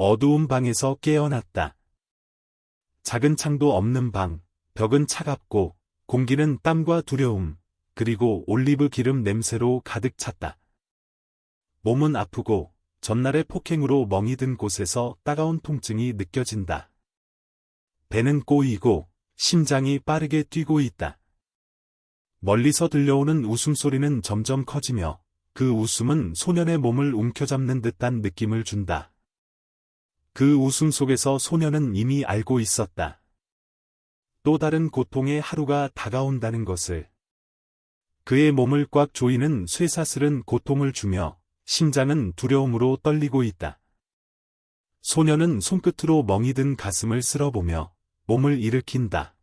어두운 방에서 깨어났다. 작은 창도 없는 방, 벽은 차갑고 공기는 땀과 두려움, 그리고 올리브 기름 냄새로 가득 찼다. 몸은 아프고 전날의 폭행으로 멍이 든 곳에서 따가운 통증이 느껴진다. 배는 꼬이고 심장이 빠르게 뛰고 있다. 멀리서 들려오는 웃음소리는 점점 커지며 그 웃음은 소년의 몸을 움켜잡는 듯한 느낌을 준다. 그 웃음 속에서 소년은 이미 알고 있었다. 또 다른 고통의 하루가 다가온다는 것을. 그의 몸을 꽉 조이는 쇠사슬은 고통을 주며 심장은 두려움으로 떨리고 있다. 소년은 손끝으로 멍이 든 가슴을 쓸어보며 몸을 일으킨다.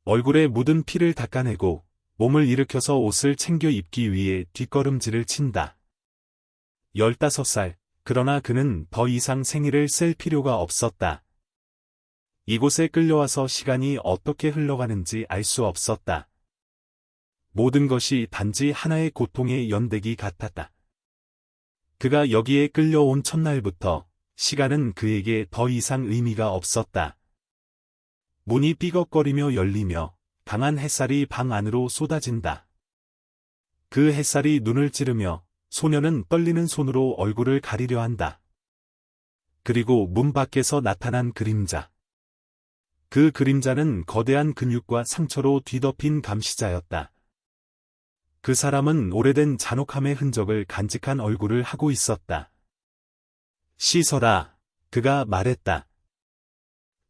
얼굴에 묻은 피를 닦아내고 몸을 일으켜서 옷을 챙겨 입기 위해 뒷걸음질을 친다. 15살, 그러나 그는 더 이상 생일을 쓸 필요가 없었다. 이곳에 끌려와서 시간이 어떻게 흘러가는지 알 수 없었다. 모든 것이 단지 하나의 고통의 연대기 같았다. 그가 여기에 끌려온 첫날부터 시간은 그에게 더 이상 의미가 없었다. 문이 삐걱거리며 열리며 강한 햇살이 방 안으로 쏟아진다. 그 햇살이 눈을 찌르며 소년은 떨리는 손으로 얼굴을 가리려 한다. 그리고 문 밖에서 나타난 그림자. 그 그림자는 거대한 근육과 상처로 뒤덮인 감시자였다. 그 사람은 오래된 잔혹함의 흔적을 간직한 얼굴을 하고 있었다. 씻어라, 그가 말했다.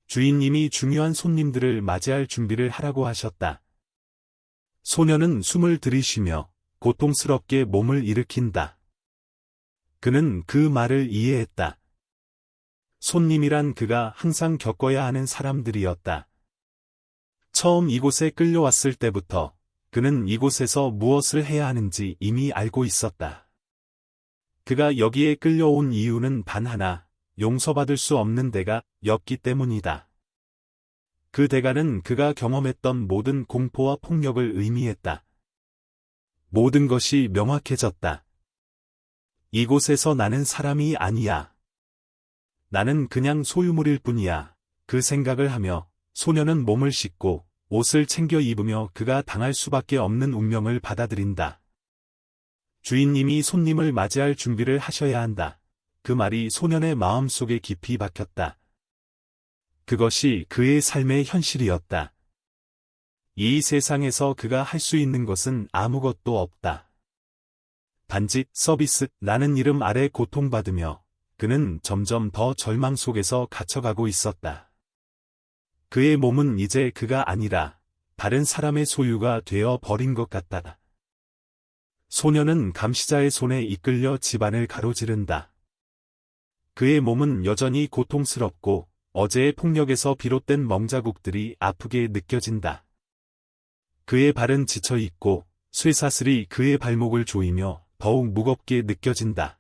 주인님이 중요한 손님들을 맞이할 준비를 하라고 하셨다. 소년은 숨을 들이쉬며 고통스럽게 몸을 일으킨다. 그는 그 말을 이해했다. 손님이란 그가 항상 겪어야 하는 사람들이었다. 처음 이곳에 끌려왔을 때부터 그는 이곳에서 무엇을 해야 하는지 이미 알고 있었다. 그가 여기에 끌려온 이유는 단 하나, 용서받을 수 없는 대가였기 때문이다. 그 대가는 그가 경험했던 모든 공포와 폭력을 의미했다. 모든 것이 명확해졌다. 이곳에서 나는 사람이 아니야. 나는 그냥 소유물일 뿐이야. 그 생각을 하며 소년은 몸을 씻고 옷을 챙겨 입으며 그가 당할 수밖에 없는 운명을 받아들인다. 주인님이 손님을 맞이할 준비를 하셔야 한다. 그 말이 소년의 마음속에 깊이 박혔다. 그것이 그의 삶의 현실이었다. 이 세상에서 그가 할 수 있는 것은 아무것도 없다. 단지 서비스라는 이름 아래 고통받으며 그는 점점 더 절망 속에서 갇혀가고 있었다. 그의 몸은 이제 그가 아니라 다른 사람의 소유가 되어 버린 것 같다. 소년은 감시자의 손에 이끌려 집안을 가로지른다. 그의 몸은 여전히 고통스럽고 어제의 폭력에서 비롯된 멍자국들이 아프게 느껴진다. 그의 발은 지쳐있고 쇠사슬이 그의 발목을 조이며 더욱 무겁게 느껴진다.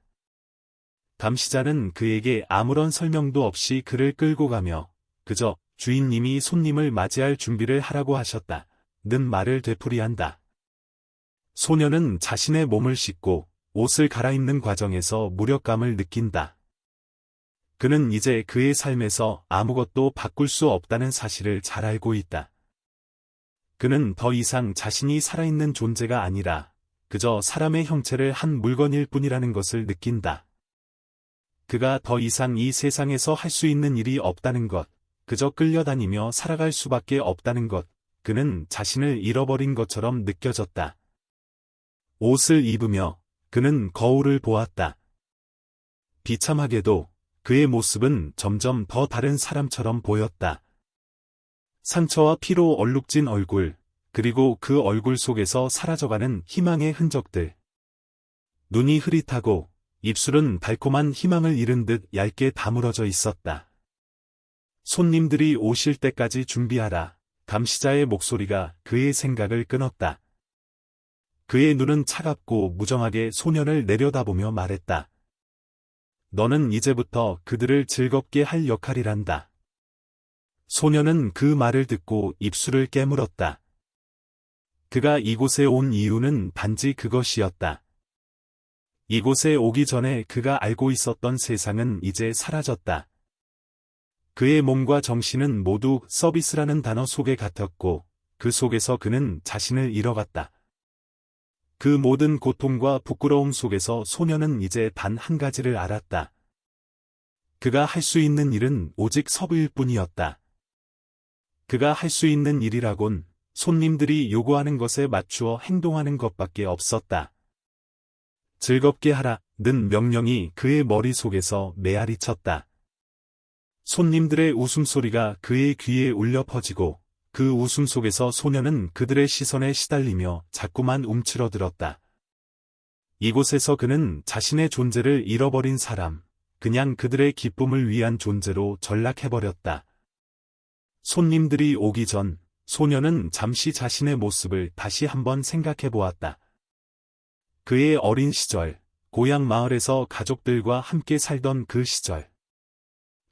감시자는 그에게 아무런 설명도 없이 그를 끌고 가며 그저 주인님이 손님을 맞이할 준비를 하라고 하셨다. 는 말을 되풀이한다. 소년은 자신의 몸을 씻고 옷을 갈아입는 과정에서 무력감을 느낀다. 그는 이제 그의 삶에서 아무것도 바꿀 수 없다는 사실을 잘 알고 있다. 그는 더 이상 자신이 살아있는 존재가 아니라 그저 사람의 형체를 한 물건일 뿐이라는 것을 느낀다. 그가 더 이상 이 세상에서 할 수 있는 일이 없다는 것, 그저 끌려다니며 살아갈 수밖에 없다는 것, 그는 자신을 잃어버린 것처럼 느껴졌다. 옷을 입으며 그는 거울을 보았다. 비참하게도 그의 모습은 점점 더 다른 사람처럼 보였다. 상처와 피로 얼룩진 얼굴, 그리고 그 얼굴 속에서 사라져가는 희망의 흔적들. 눈이 흐릿하고 입술은 달콤한 희망을 잃은 듯 얇게 다물어져 있었다. 손님들이 오실 때까지 준비하라. 감시자의 목소리가 그의 생각을 끊었다. 그의 눈은 차갑고 무정하게 소년을 내려다보며 말했다. 너는 이제부터 그들을 즐겁게 할 역할이란다. 소년은 그 말을 듣고 입술을 깨물었다. 그가 이곳에 온 이유는 단지 그것이었다. 이곳에 오기 전에 그가 알고 있었던 세상은 이제 사라졌다. 그의 몸과 정신은 모두 서비스라는 단어 속에 갇혔고 그 속에서 그는 자신을 잃어갔다. 그 모든 고통과 부끄러움 속에서 소녀는 이제 단 한 가지를 알았다. 그가 할 수 있는 일은 오직 서부일 뿐이었다. 그가 할 수 있는 일이라곤 손님들이 요구하는 것에 맞추어 행동하는 것밖에 없었다. 즐겁게 하라는 명령이 그의 머릿속에서 메아리 쳤다. 손님들의 웃음소리가 그의 귀에 울려 퍼지고 그 웃음 속에서 소녀는 그들의 시선에 시달리며 자꾸만 움츠러들었다. 이곳에서 그는 자신의 존재를 잃어버린 사람, 그냥 그들의 기쁨을 위한 존재로 전락해버렸다. 손님들이 오기 전 소녀는 잠시 자신의 모습을 다시 한번 생각해보았다. 그의 어린 시절, 고향 마을에서 가족들과 함께 살던 그 시절.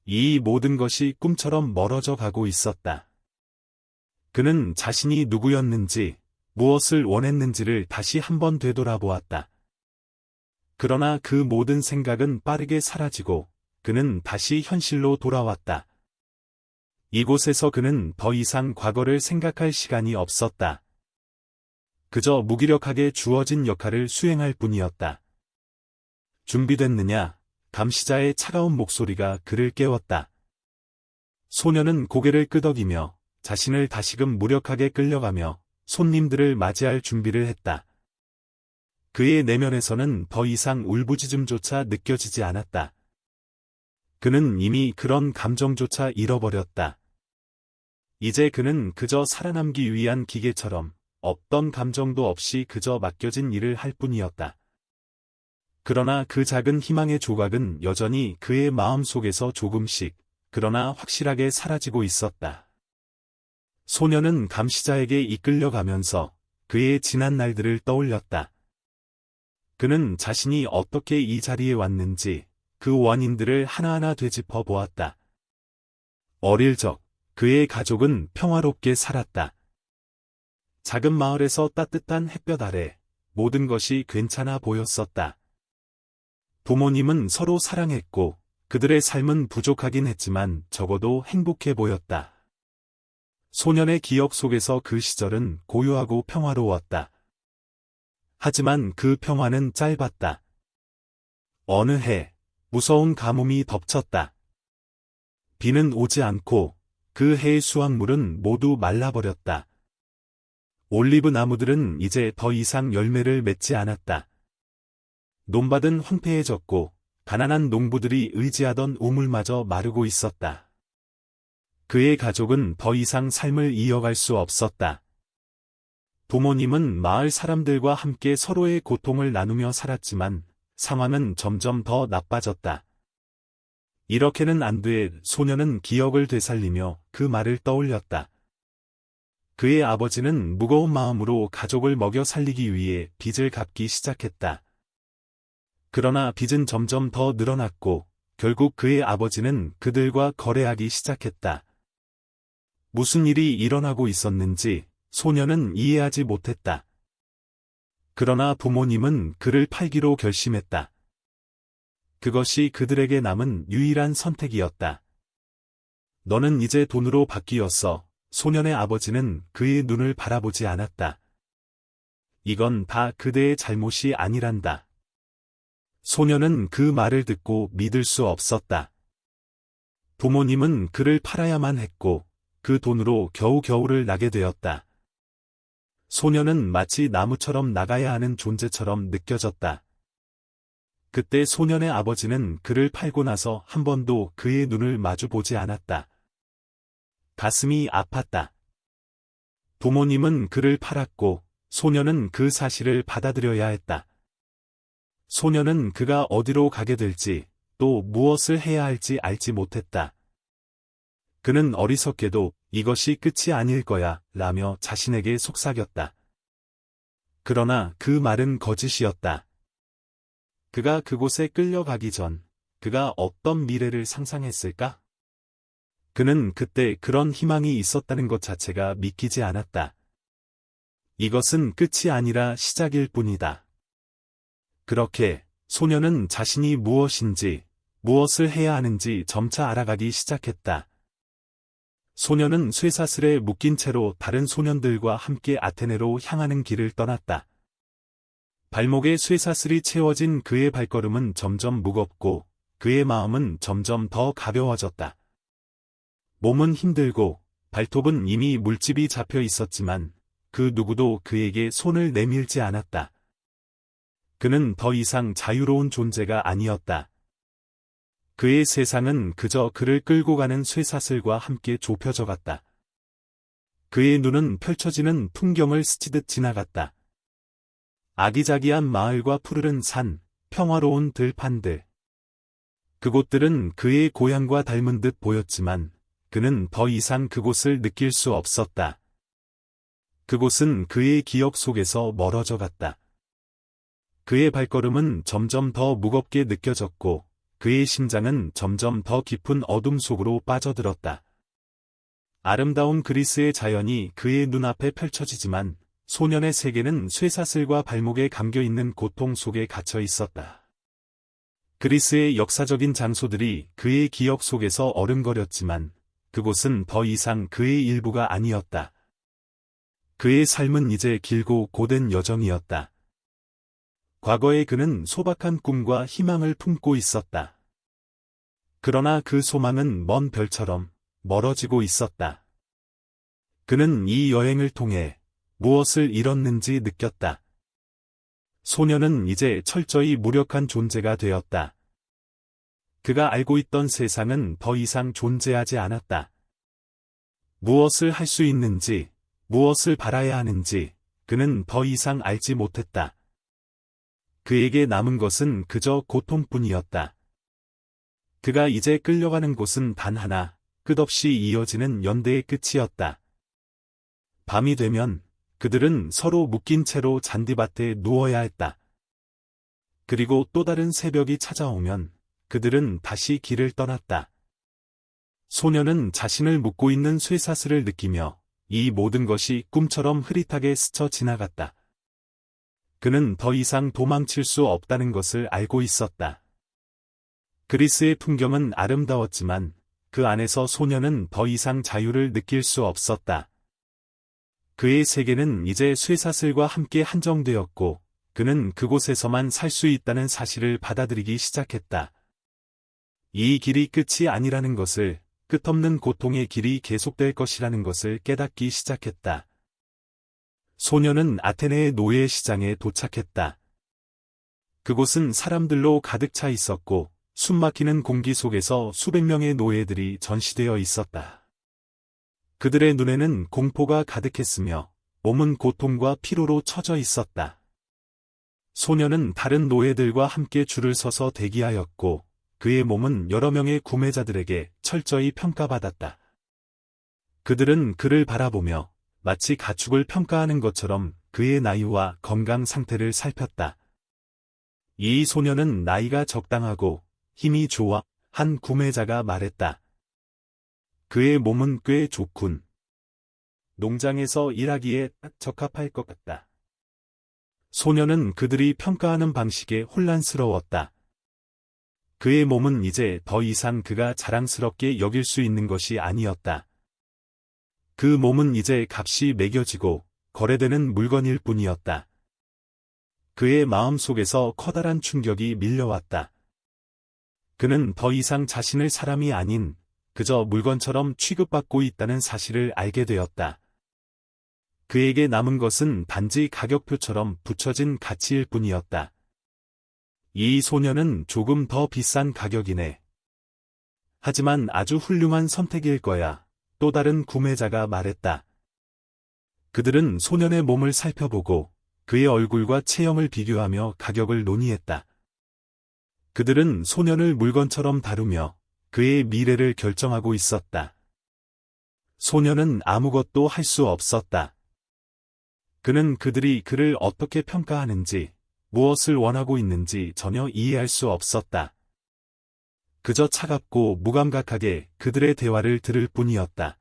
이 모든 것이 꿈처럼 멀어져 가고 있었다. 그는 자신이 누구였는지, 무엇을 원했는지를 다시 한번 되돌아보았다. 그러나 그 모든 생각은 빠르게 사라지고 그는 다시 현실로 돌아왔다. 이곳에서 그는 더 이상 과거를 생각할 시간이 없었다. 그저 무기력하게 주어진 역할을 수행할 뿐이었다. 준비됐느냐? 감시자의 차가운 목소리가 그를 깨웠다. 소녀는 고개를 끄덕이며 자신을 다시금 무력하게 끌려가며 손님들을 맞이할 준비를 했다. 그의 내면에서는 더 이상 울부짖음조차 느껴지지 않았다. 그는 이미 그런 감정조차 잃어버렸다. 이제 그는 그저 살아남기 위한 기계처럼 어떤 감정도 없이 그저 맡겨진 일을 할 뿐이었다. 그러나 그 작은 희망의 조각은 여전히 그의 마음속에서 조금씩, 그러나 확실하게 사라지고 있었다. 소녀는 감시자에게 이끌려가면서 그의 지난 날들을 떠올렸다. 그는 자신이 어떻게 이 자리에 왔는지 그 원인들을 하나하나 되짚어 보았다. 어릴 적 그의 가족은 평화롭게 살았다. 작은 마을에서 따뜻한 햇볕 아래 모든 것이 괜찮아 보였었다. 부모님은 서로 사랑했고 그들의 삶은 부족하긴 했지만 적어도 행복해 보였다. 소년의 기억 속에서 그 시절은 고요하고 평화로웠다. 하지만 그 평화는 짧았다. 어느 해, 무서운 가뭄이 덮쳤다. 비는 오지 않고 그 해의 수확물은 모두 말라버렸다. 올리브 나무들은 이제 더 이상 열매를 맺지 않았다. 논밭은 황폐해졌고 가난한 농부들이 의지하던 우물마저 마르고 있었다. 그의 가족은 더 이상 삶을 이어갈 수 없었다. 부모님은 마을 사람들과 함께 서로의 고통을 나누며 살았지만 상황은 점점 더 나빠졌다. 이렇게는 안 돼. 소녀는 기억을 되살리며 그 말을 떠올렸다. 그의 아버지는 무거운 마음으로 가족을 먹여 살리기 위해 빚을 갚기 시작했다. 그러나 빚은 점점 더 늘어났고 결국 그의 아버지는 그들과 거래하기 시작했다. 무슨 일이 일어나고 있었는지 소녀는 이해하지 못했다. 그러나 부모님은 그를 팔기로 결심했다. 그것이 그들에게 남은 유일한 선택이었다. 너는 이제 돈으로 바뀌었어. 소년의 아버지는 그의 눈을 바라보지 않았다. 이건 다 그대의 잘못이 아니란다. 소녀는 그 말을 듣고 믿을 수 없었다. 부모님은 그를 팔아야만 했고 그 돈으로 겨우 겨울을 나게 되었다. 소녀는 마치 나무처럼 나가야 하는 존재처럼 느껴졌다. 그때 소년의 아버지는 그를 팔고 나서 한 번도 그의 눈을 마주보지 않았다. 가슴이 아팠다. 부모님은 그를 팔았고 소녀는 그 사실을 받아들여야 했다. 소녀는 그가 어디로 가게 될지 또 무엇을 해야 할지 알지 못했다. 그는 어리석게도 이것이 끝이 아닐 거야 라며 자신에게 속삭였다. 그러나 그 말은 거짓이었다. 그가 그곳에 끌려가기 전 그가 어떤 미래를 상상했을까? 그는 그때 그런 희망이 있었다는 것 자체가 믿기지 않았다. 이것은 끝이 아니라 시작일 뿐이다. 그렇게 소녀는 자신이 무엇인지, 무엇을 해야 하는지 점차 알아가기 시작했다. 소녀는 쇠사슬에 묶인 채로 다른 소년들과 함께 아테네로 향하는 길을 떠났다. 발목에 쇠사슬이 채워진 그의 발걸음은 점점 무겁고 그의 마음은 점점 더 가벼워졌다. 몸은 힘들고 발톱은 이미 물집이 잡혀 있었지만 그 누구도 그에게 손을 내밀지 않았다. 그는 더 이상 자유로운 존재가 아니었다. 그의 세상은 그저 그를 끌고 가는 쇠사슬과 함께 좁혀져 갔다. 그의 눈은 펼쳐지는 풍경을 스치듯 지나갔다. 아기자기한 마을과 푸르른 산, 평화로운 들판들. 그곳들은 그의 고향과 닮은 듯 보였지만 그는 더 이상 그곳을 느낄 수 없었다. 그곳은 그의 기억 속에서 멀어져 갔다. 그의 발걸음은 점점 더 무겁게 느껴졌고 그의 심장은 점점 더 깊은 어둠 속으로 빠져들었다. 아름다운 그리스의 자연이 그의 눈앞에 펼쳐지지만 소년의 세계는 쇠사슬과 발목에 감겨있는 고통 속에 갇혀 있었다. 그리스의 역사적인 장소들이 그의 기억 속에서 어른거렸지만 그곳은 더 이상 그의 일부가 아니었다. 그의 삶은 이제 길고 고된 여정이었다. 과거에 그는 소박한 꿈과 희망을 품고 있었다. 그러나 그 소망은 먼 별처럼 멀어지고 있었다. 그는 이 여행을 통해 무엇을 잃었는지 느꼈다. 소녀는 이제 철저히 무력한 존재가 되었다. 그가 알고 있던 세상은 더 이상 존재하지 않았다. 무엇을 할 수 있는지, 무엇을 바라야 하는지 그는 더 이상 알지 못했다. 그에게 남은 것은 그저 고통뿐이었다. 그가 이제 끌려가는 곳은 단 하나, 끝없이 이어지는 연대의 끝이었다. 밤이 되면 그들은 서로 묶인 채로 잔디밭에 누워야 했다. 그리고 또 다른 새벽이 찾아오면 그들은 다시 길을 떠났다. 소녀는 자신을 묶고 있는 쇠사슬을 느끼며 이 모든 것이 꿈처럼 흐릿하게 스쳐 지나갔다. 그는 더 이상 도망칠 수 없다는 것을 알고 있었다. 그리스의 풍경은 아름다웠지만 그 안에서 소녀는 더 이상 자유를 느낄 수 없었다. 그의 세계는 이제 쇠사슬과 함께 한정되었고 그는 그곳에서만 살 수 있다는 사실을 받아들이기 시작했다. 이 길이 끝이 아니라는 것을, 끝없는 고통의 길이 계속될 것이라는 것을 깨닫기 시작했다. 소녀는 아테네의 노예 시장에 도착했다. 그곳은 사람들로 가득 차 있었고 숨막히는 공기 속에서 수백 명의 노예들이 전시되어 있었다. 그들의 눈에는 공포가 가득했으며 몸은 고통과 피로로 처져 있었다. 소녀는 다른 노예들과 함께 줄을 서서 대기하였고 그의 몸은 여러 명의 구매자들에게 철저히 평가받았다. 그들은 그를 바라보며 마치 가축을 평가하는 것처럼 그의 나이와 건강 상태를 살폈다. 이 소녀는 나이가 적당하고 힘이 좋아, 한 구매자가 말했다. 그의 몸은 꽤 좋군. 농장에서 일하기에 딱 적합할 것 같다. 소녀는 그들이 평가하는 방식에 혼란스러웠다. 그의 몸은 이제 더 이상 그가 자랑스럽게 여길 수 있는 것이 아니었다. 그 몸은 이제 값이 매겨지고 거래되는 물건일 뿐이었다. 그의 마음 속에서 커다란 충격이 밀려왔다. 그는 더 이상 자신을 사람이 아닌 그저 물건처럼 취급받고 있다는 사실을 알게 되었다. 그에게 남은 것은 단지 가격표처럼 붙여진 가치일 뿐이었다. 이 소녀는 조금 더 비싼 가격이네. 하지만 아주 훌륭한 선택일 거야. 또 다른 구매자가 말했다. 그들은 소년의 몸을 살펴보고 그의 얼굴과 체형을 비교하며 가격을 논의했다. 그들은 소년을 물건처럼 다루며 그의 미래를 결정하고 있었다. 소년은 아무것도 할 수 없었다. 그는 그들이 그를 어떻게 평가하는지, 무엇을 원하고 있는지 전혀 이해할 수 없었다. 그저 차갑고 무감각하게 그들의 대화를 들을 뿐이었다.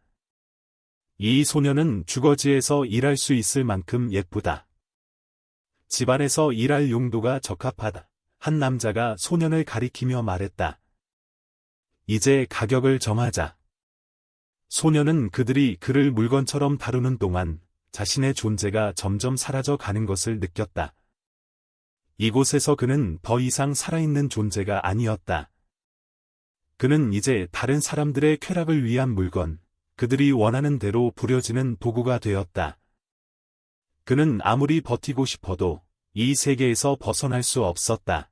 이 소녀는 주거지에서 일할 수 있을 만큼 예쁘다. 집안에서 일할 용도가 적합하다. 한 남자가 소년을 가리키며 말했다. 이제 가격을 정하자. 소년은 그들이 그를 물건처럼 다루는 동안 자신의 존재가 점점 사라져 가는 것을 느꼈다. 이곳에서 그는 더 이상 살아있는 존재가 아니었다. 그는 이제 다른 사람들의 쾌락을 위한 물건, 그들이 원하는 대로 부려지는 도구가 되었다. 그는 아무리 버티고 싶어도 이 세계에서 벗어날 수 없었다.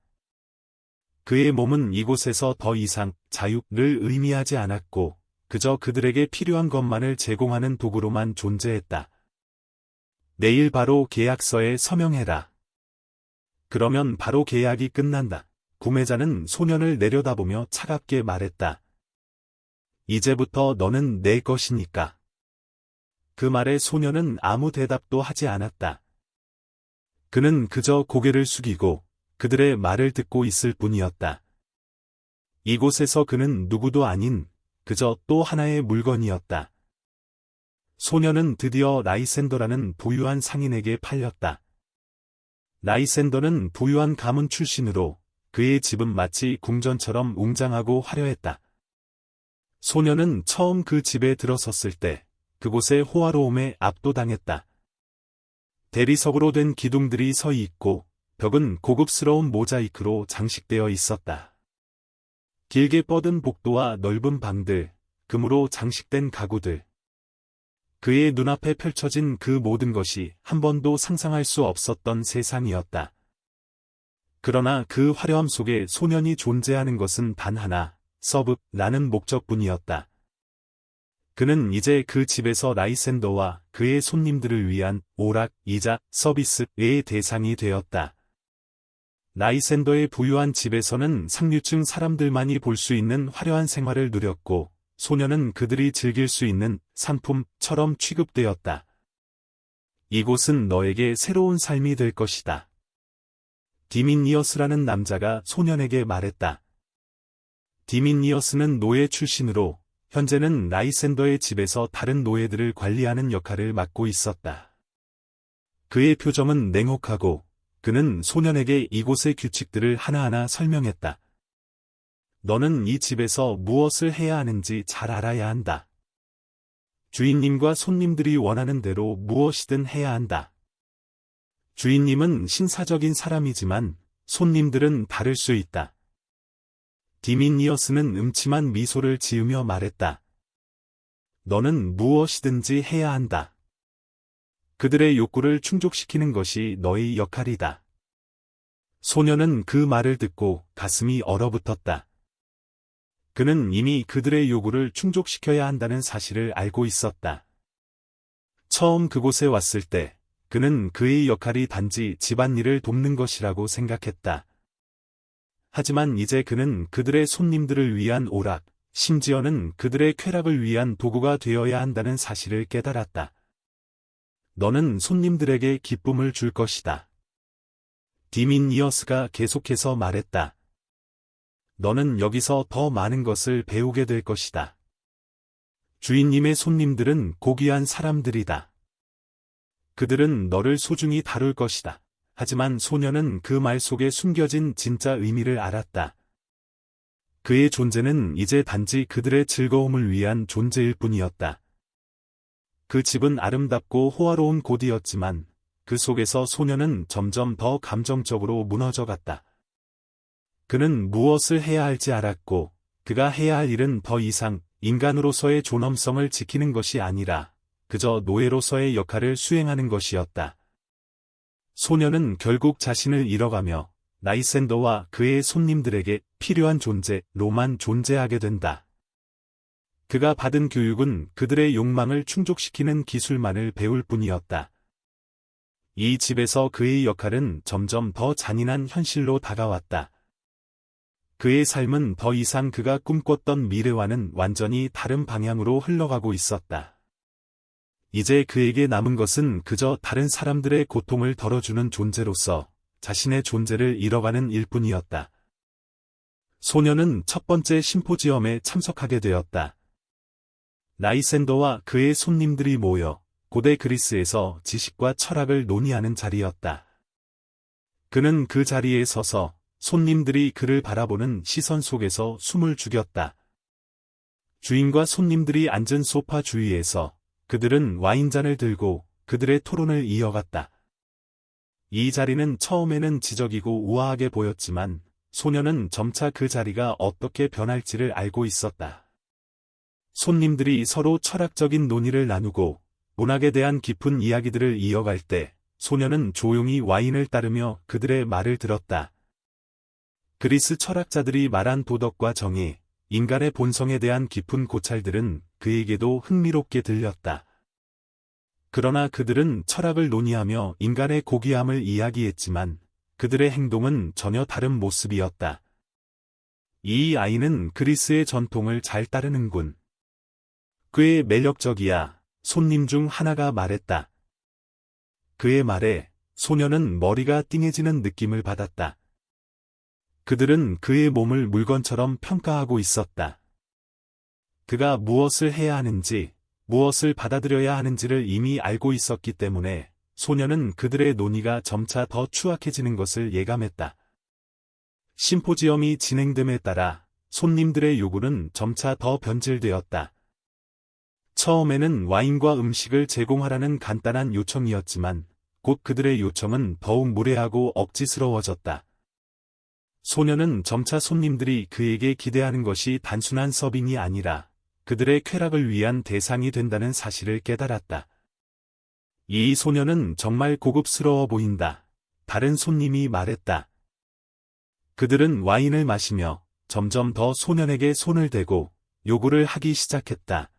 그의 몸은 이곳에서 더 이상 자유를 의미하지 않았고, 그저 그들에게 필요한 것만을 제공하는 도구로만 존재했다. 내일 바로 계약서에 서명해라. 그러면 바로 계약이 끝난다. 구매자는 소년을 내려다보며 차갑게 말했다. 이제부터 너는 내 것이니까. 그 말에 소년은 아무 대답도 하지 않았다. 그는 그저 고개를 숙이고 그들의 말을 듣고 있을 뿐이었다. 이곳에서 그는 누구도 아닌 그저 또 하나의 물건이었다. 소년은 드디어 라이센더라는 부유한 상인에게 팔렸다. 라이센더는 부유한 가문 출신으로 그의 집은 마치 궁전처럼 웅장하고 화려했다. 소년은 처음 그 집에 들어섰을 때 그곳의 호화로움에 압도당했다. 대리석으로 된 기둥들이 서 있고 벽은 고급스러운 모자이크로 장식되어 있었다. 길게 뻗은 복도와 넓은 방들, 금으로 장식된 가구들. 그의 눈앞에 펼쳐진 그 모든 것이 한 번도 상상할 수 없었던 세상이었다. 그러나 그 화려함 속에 소년이 존재하는 것은 단 하나, 서브라는 목적뿐이었다. 그는 이제 그 집에서 라이센더와 그의 손님들을 위한 오락이자 서비스의 대상이 되었다. 라이센더의 부유한 집에서는 상류층 사람들만이 볼 수 있는 화려한 생활을 누렸고, 소년은 그들이 즐길 수 있는 상품처럼 취급되었다. 이곳은 너에게 새로운 삶이 될 것이다. 디미니어스라는 남자가 소년에게 말했다. 디미니어스는 노예 출신으로 현재는 라이센더의 집에서 다른 노예들을 관리하는 역할을 맡고 있었다. 그의 표정은 냉혹하고 그는 소년에게 이곳의 규칙들을 하나하나 설명했다. 너는 이 집에서 무엇을 해야 하는지 잘 알아야 한다. 주인님과 손님들이 원하는 대로 무엇이든 해야 한다. 주인님은 신사적인 사람이지만 손님들은 다를 수 있다. 디미니어스는 음침한 미소를 지으며 말했다. 너는 무엇이든지 해야 한다. 그들의 욕구를 충족시키는 것이 너의 역할이다. 소년은 그 말을 듣고 가슴이 얼어붙었다. 그는 이미 그들의 요구를 충족시켜야 한다는 사실을 알고 있었다. 처음 그곳에 왔을 때 그는 그의 역할이 단지 집안일을 돕는 것이라고 생각했다. 하지만 이제 그는 그들의 손님들을 위한 오락, 심지어는 그들의 쾌락을 위한 도구가 되어야 한다는 사실을 깨달았다. 너는 손님들에게 기쁨을 줄 것이다. 디미니어스가 계속해서 말했다. 너는 여기서 더 많은 것을 배우게 될 것이다. 주인님의 손님들은 고귀한 사람들이다. 그들은 너를 소중히 다룰 것이다. 하지만 소년은 그 말 속에 숨겨진 진짜 의미를 알았다. 그의 존재는 이제 단지 그들의 즐거움을 위한 존재일 뿐이었다. 그 집은 아름답고 호화로운 곳이었지만 그 속에서 소년은 점점 더 감정적으로 무너져 갔다. 그는 무엇을 해야 할지 알았고 그가 해야 할 일은 더 이상 인간으로서의 존엄성을 지키는 것이 아니라 그저 노예로서의 역할을 수행하는 것이었다. 소년은 결국 자신을 잃어가며 라이센더와 그의 손님들에게 필요한 존재로만 존재하게 된다. 그가 받은 교육은 그들의 욕망을 충족시키는 기술만을 배울 뿐이었다. 이 집에서 그의 역할은 점점 더 잔인한 현실로 다가왔다. 그의 삶은 더 이상 그가 꿈꿨던 미래와는 완전히 다른 방향으로 흘러가고 있었다. 이제 그에게 남은 것은 그저 다른 사람들의 고통을 덜어주는 존재로서 자신의 존재를 잃어가는 일뿐이었다. 소년은 첫 번째 심포지엄에 참석하게 되었다. 라이센더와 그의 손님들이 모여 고대 그리스에서 지식과 철학을 논의하는 자리였다. 그는 그 자리에 서서 손님들이 그를 바라보는 시선 속에서 숨을 죽였다. 주인과 손님들이 앉은 소파 주위에서 그들은 와인잔을 들고 그들의 토론을 이어갔다. 이 자리는 처음에는 지적이고 우아하게 보였지만 소녀는 점차 그 자리가 어떻게 변할지를 알고 있었다. 손님들이 서로 철학적인 논의를 나누고 문학에 대한 깊은 이야기들을 이어갈 때 소녀는 조용히 와인을 따르며 그들의 말을 들었다. 그리스 철학자들이 말한 도덕과 정의, 인간의 본성에 대한 깊은 고찰들은 그에게도 흥미롭게 들렸다. 그러나 그들은 철학을 논의하며 인간의 고귀함을 이야기했지만 그들의 행동은 전혀 다른 모습이었다. 이 아이는 그리스의 전통을 잘 따르는군. 꽤 매력적이야. 손님 중 하나가 말했다. 그의 말에 소녀는 머리가 띵해지는 느낌을 받았다. 그들은 그의 몸을 물건처럼 평가하고 있었다. 그가 무엇을 해야 하는지, 무엇을 받아들여야 하는지를 이미 알고 있었기 때문에 소녀는 그들의 논의가 점차 더 추악해지는 것을 예감했다. 심포지엄이 진행됨에 따라 손님들의 요구는 점차 더 변질되었다. 처음에는 와인과 음식을 제공하라는 간단한 요청이었지만 곧 그들의 요청은 더욱 무례하고 억지스러워졌다. 소녀는 점차 손님들이 그에게 기대하는 것이 단순한 서빙이 아니라 그들의 쾌락을 위한 대상이 된다는 사실을 깨달았다. 이 소녀는 정말 고급스러워 보인다. 다른 손님이 말했다. 그들은 와인을 마시며 점점 더 소년에게 손을 대고 요구를 하기 시작했다.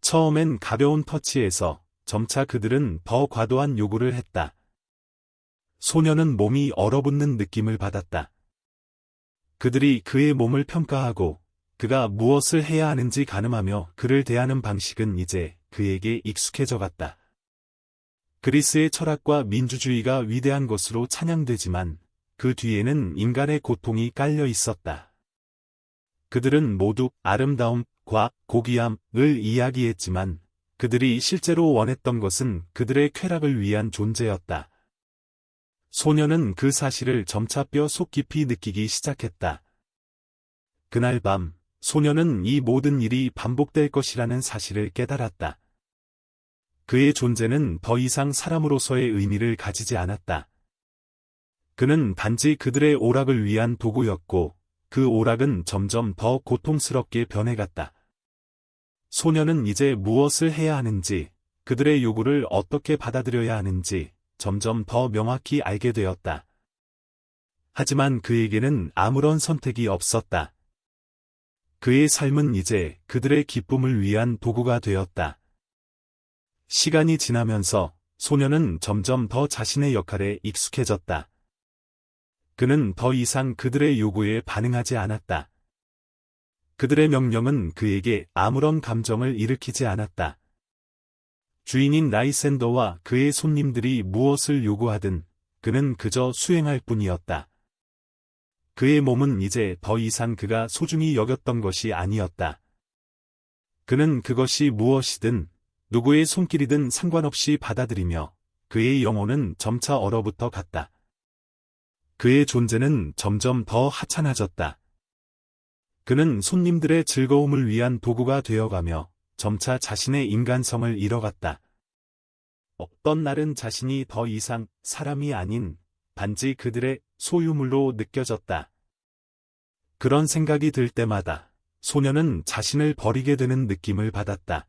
처음엔 가벼운 터치에서 점차 그들은 더 과도한 요구를 했다. 소녀는 몸이 얼어붙는 느낌을 받았다. 그들이 그의 몸을 평가하고 그가 무엇을 해야 하는지 가늠하며 그를 대하는 방식은 이제 그에게 익숙해져 갔다. 그리스의 철학과 민주주의가 위대한 것으로 찬양되지만 그 뒤에는 인간의 고통이 깔려 있었다. 그들은 모두 아름다움과 고귀함을 이야기했지만 그들이 실제로 원했던 것은 그들의 쾌락을 위한 존재였다. 소녀는 그 사실을 점차 뼈 속 깊이 느끼기 시작했다. 그날 밤, 소녀는 이 모든 일이 반복될 것이라는 사실을 깨달았다. 그의 존재는 더 이상 사람으로서의 의미를 가지지 않았다. 그는 단지 그들의 오락을 위한 도구였고, 그 오락은 점점 더 고통스럽게 변해갔다. 소녀는 이제 무엇을 해야 하는지, 그들의 요구를 어떻게 받아들여야 하는지 점점 더 명확히 알게 되었다. 하지만 그에게는 아무런 선택이 없었다. 그의 삶은 이제 그들의 기쁨을 위한 도구가 되었다. 시간이 지나면서 소녀는 점점 더 자신의 역할에 익숙해졌다. 그는 더 이상 그들의 요구에 반응하지 않았다. 그들의 명령은 그에게 아무런 감정을 일으키지 않았다. 주인인 라이센더와 그의 손님들이 무엇을 요구하든 그는 그저 수행할 뿐이었다. 그의 몸은 이제 더 이상 그가 소중히 여겼던 것이 아니었다. 그는 그것이 무엇이든 누구의 손길이든 상관없이 받아들이며 그의 영혼은 점차 얼어붙어 갔다. 그의 존재는 점점 더 하찮아졌다. 그는 손님들의 즐거움을 위한 도구가 되어가며 점차 자신의 인간성을 잃어갔다. 어떤 날은 자신이 더 이상 사람이 아닌 단지 그들의 소유물로 느껴졌다. 그런 생각이 들 때마다 소녀는 자신을 버리게 되는 느낌을 받았다.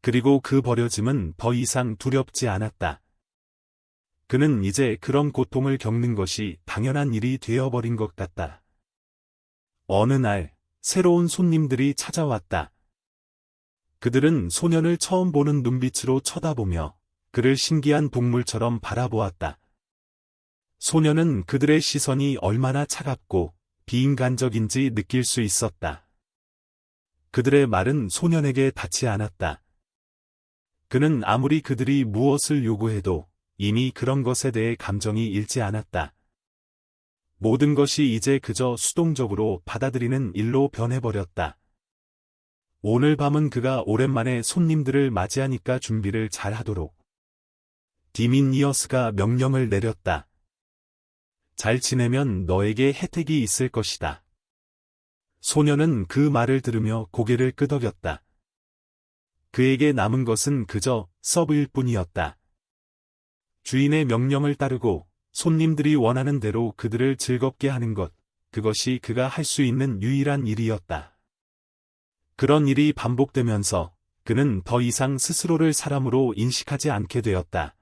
그리고 그 버려짐은 더 이상 두렵지 않았다. 그는 이제 그런 고통을 겪는 것이 당연한 일이 되어버린 것 같다. 어느 날, 새로운 손님들이 찾아왔다. 그들은 소년을 처음 보는 눈빛으로 쳐다보며 그를 신기한 동물처럼 바라보았다. 소년은 그들의 시선이 얼마나 차갑고 비인간적인지 느낄 수 있었다. 그들의 말은 소년에게 닿지 않았다. 그는 아무리 그들이 무엇을 요구해도 이미 그런 것에 대해 감정이 일지 않았다. 모든 것이 이제 그저 수동적으로 받아들이는 일로 변해버렸다. 오늘 밤은 그가 오랜만에 손님들을 맞이하니까 준비를 잘 하도록. 디미니어스가 명령을 내렸다. 잘 지내면 너에게 혜택이 있을 것이다. 소녀는 그 말을 들으며 고개를 끄덕였다. 그에게 남은 것은 그저 서브일 뿐이었다. 주인의 명령을 따르고 손님들이 원하는 대로 그들을 즐겁게 하는 것, 그것이 그가 할 수 있는 유일한 일이었다. 그런 일이 반복되면서 그는 더 이상 스스로를 사람으로 인식하지 않게 되었다.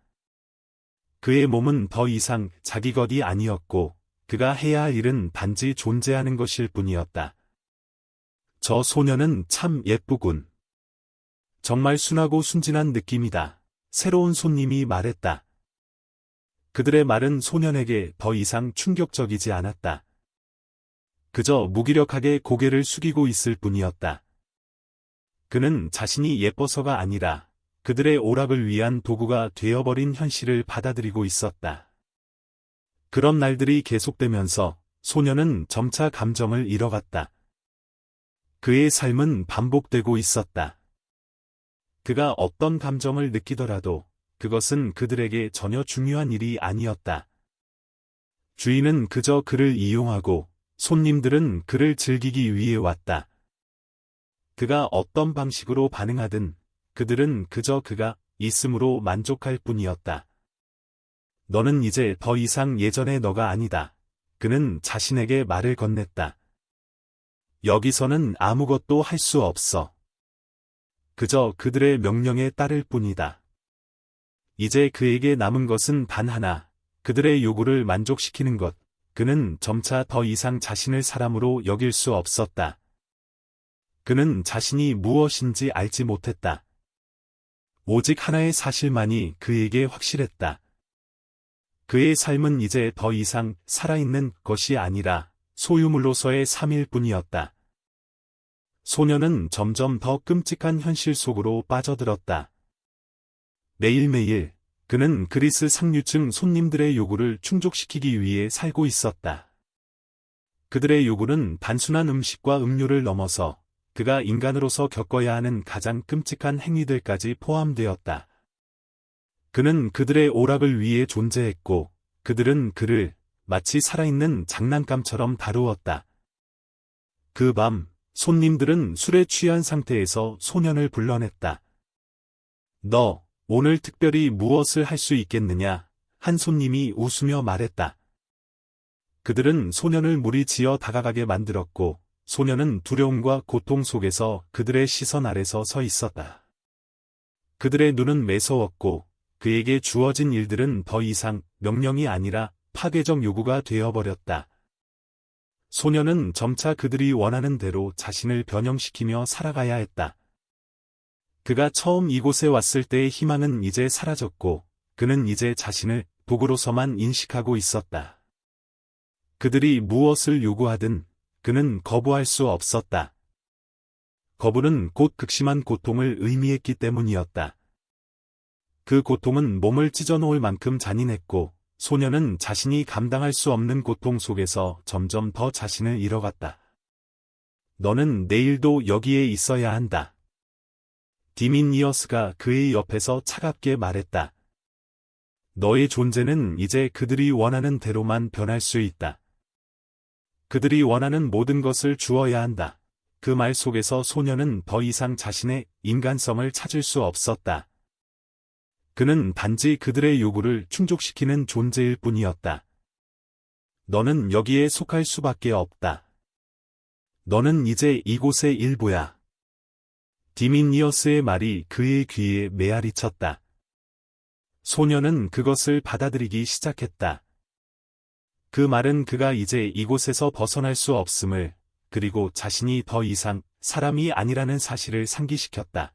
그의 몸은 더 이상 자기 것이 아니었고 그가 해야 할 일은 단지 존재하는 것일 뿐이었다. 저 소녀는 참 예쁘군. 정말 순하고 순진한 느낌이다. 새로운 손님이 말했다. 그들의 말은 소년에게 더 이상 충격적이지 않았다. 그저 무기력하게 고개를 숙이고 있을 뿐이었다. 그는 자신이 예뻐서가 아니라 그들의 오락을 위한 도구가 되어버린 현실을 받아들이고 있었다. 그런 날들이 계속되면서 소녀는 점차 감정을 잃어갔다. 그의 삶은 반복되고 있었다. 그가 어떤 감정을 느끼더라도 그것은 그들에게 전혀 중요한 일이 아니었다. 주인은 그저 그를 이용하고 손님들은 그를 즐기기 위해 왔다. 그가 어떤 방식으로 반응하든 그들은 그저 그가 있음으로 만족할 뿐이었다. 너는 이제 더 이상 예전의 너가 아니다. 그는 자신에게 말을 건넸다. 여기서는 아무것도 할 수 없어. 그저 그들의 명령에 따를 뿐이다. 이제 그에게 남은 것은 단 하나, 그들의 요구를 만족시키는 것. 그는 점차 더 이상 자신을 사람으로 여길 수 없었다. 그는 자신이 무엇인지 알지 못했다. 오직 하나의 사실만이 그에게 확실했다. 그의 삶은 이제 더 이상 살아있는 것이 아니라 소유물로서의 삶일 뿐이었다. 소녀는 점점 더 끔찍한 현실 속으로 빠져들었다. 매일매일 그는 그리스 상류층 손님들의 요구를 충족시키기 위해 살고 있었다. 그들의 요구는 단순한 음식과 음료를 넘어서 그가 인간으로서 겪어야 하는 가장 끔찍한 행위들까지 포함되었다. 그는 그들의 오락을 위해 존재했고 그들은 그를 마치 살아있는 장난감처럼 다루었다. 그 밤 손님들은 술에 취한 상태에서 소년을 불러냈다. 너 오늘 특별히 무엇을 할 수 있겠느냐? 한 손님이 웃으며 말했다. 그들은 소년을 무리지어 다가가게 만들었고 소년은 두려움과 고통 속에서 그들의 시선 아래서 서 있었다. 그들의 눈은 매서웠고 그에게 주어진 일들은 더 이상 명령이 아니라 파괴적 요구가 되어버렸다. 소년은 점차 그들이 원하는 대로 자신을 변형시키며 살아가야 했다. 그가 처음 이곳에 왔을 때의 희망은 이제 사라졌고 그는 이제 자신을 도구로서만 인식하고 있었다. 그들이 무엇을 요구하든 그는 거부할 수 없었다. 거부는 곧 극심한 고통을 의미했기 때문이었다. 그 고통은 몸을 찢어놓을 만큼 잔인했고 소녀는 자신이 감당할 수 없는 고통 속에서 점점 더 자신을 잃어갔다. 너는 내일도 여기에 있어야 한다. 디미니어스가 그의 옆에서 차갑게 말했다. 너의 존재는 이제 그들이 원하는 대로만 변할 수 있다. 그들이 원하는 모든 것을 주어야 한다. 그 말 속에서 소녀는 더 이상 자신의 인간성을 찾을 수 없었다. 그는 단지 그들의 요구를 충족시키는 존재일 뿐이었다. 너는 여기에 속할 수밖에 없다. 너는 이제 이곳의 일부야. 디미니어스의 말이 그의 귀에 메아리 쳤다. 소녀는 그것을 받아들이기 시작했다. 그 말은 그가 이제 이곳에서 벗어날 수 없음을, 그리고 자신이 더 이상 사람이 아니라는 사실을 상기시켰다.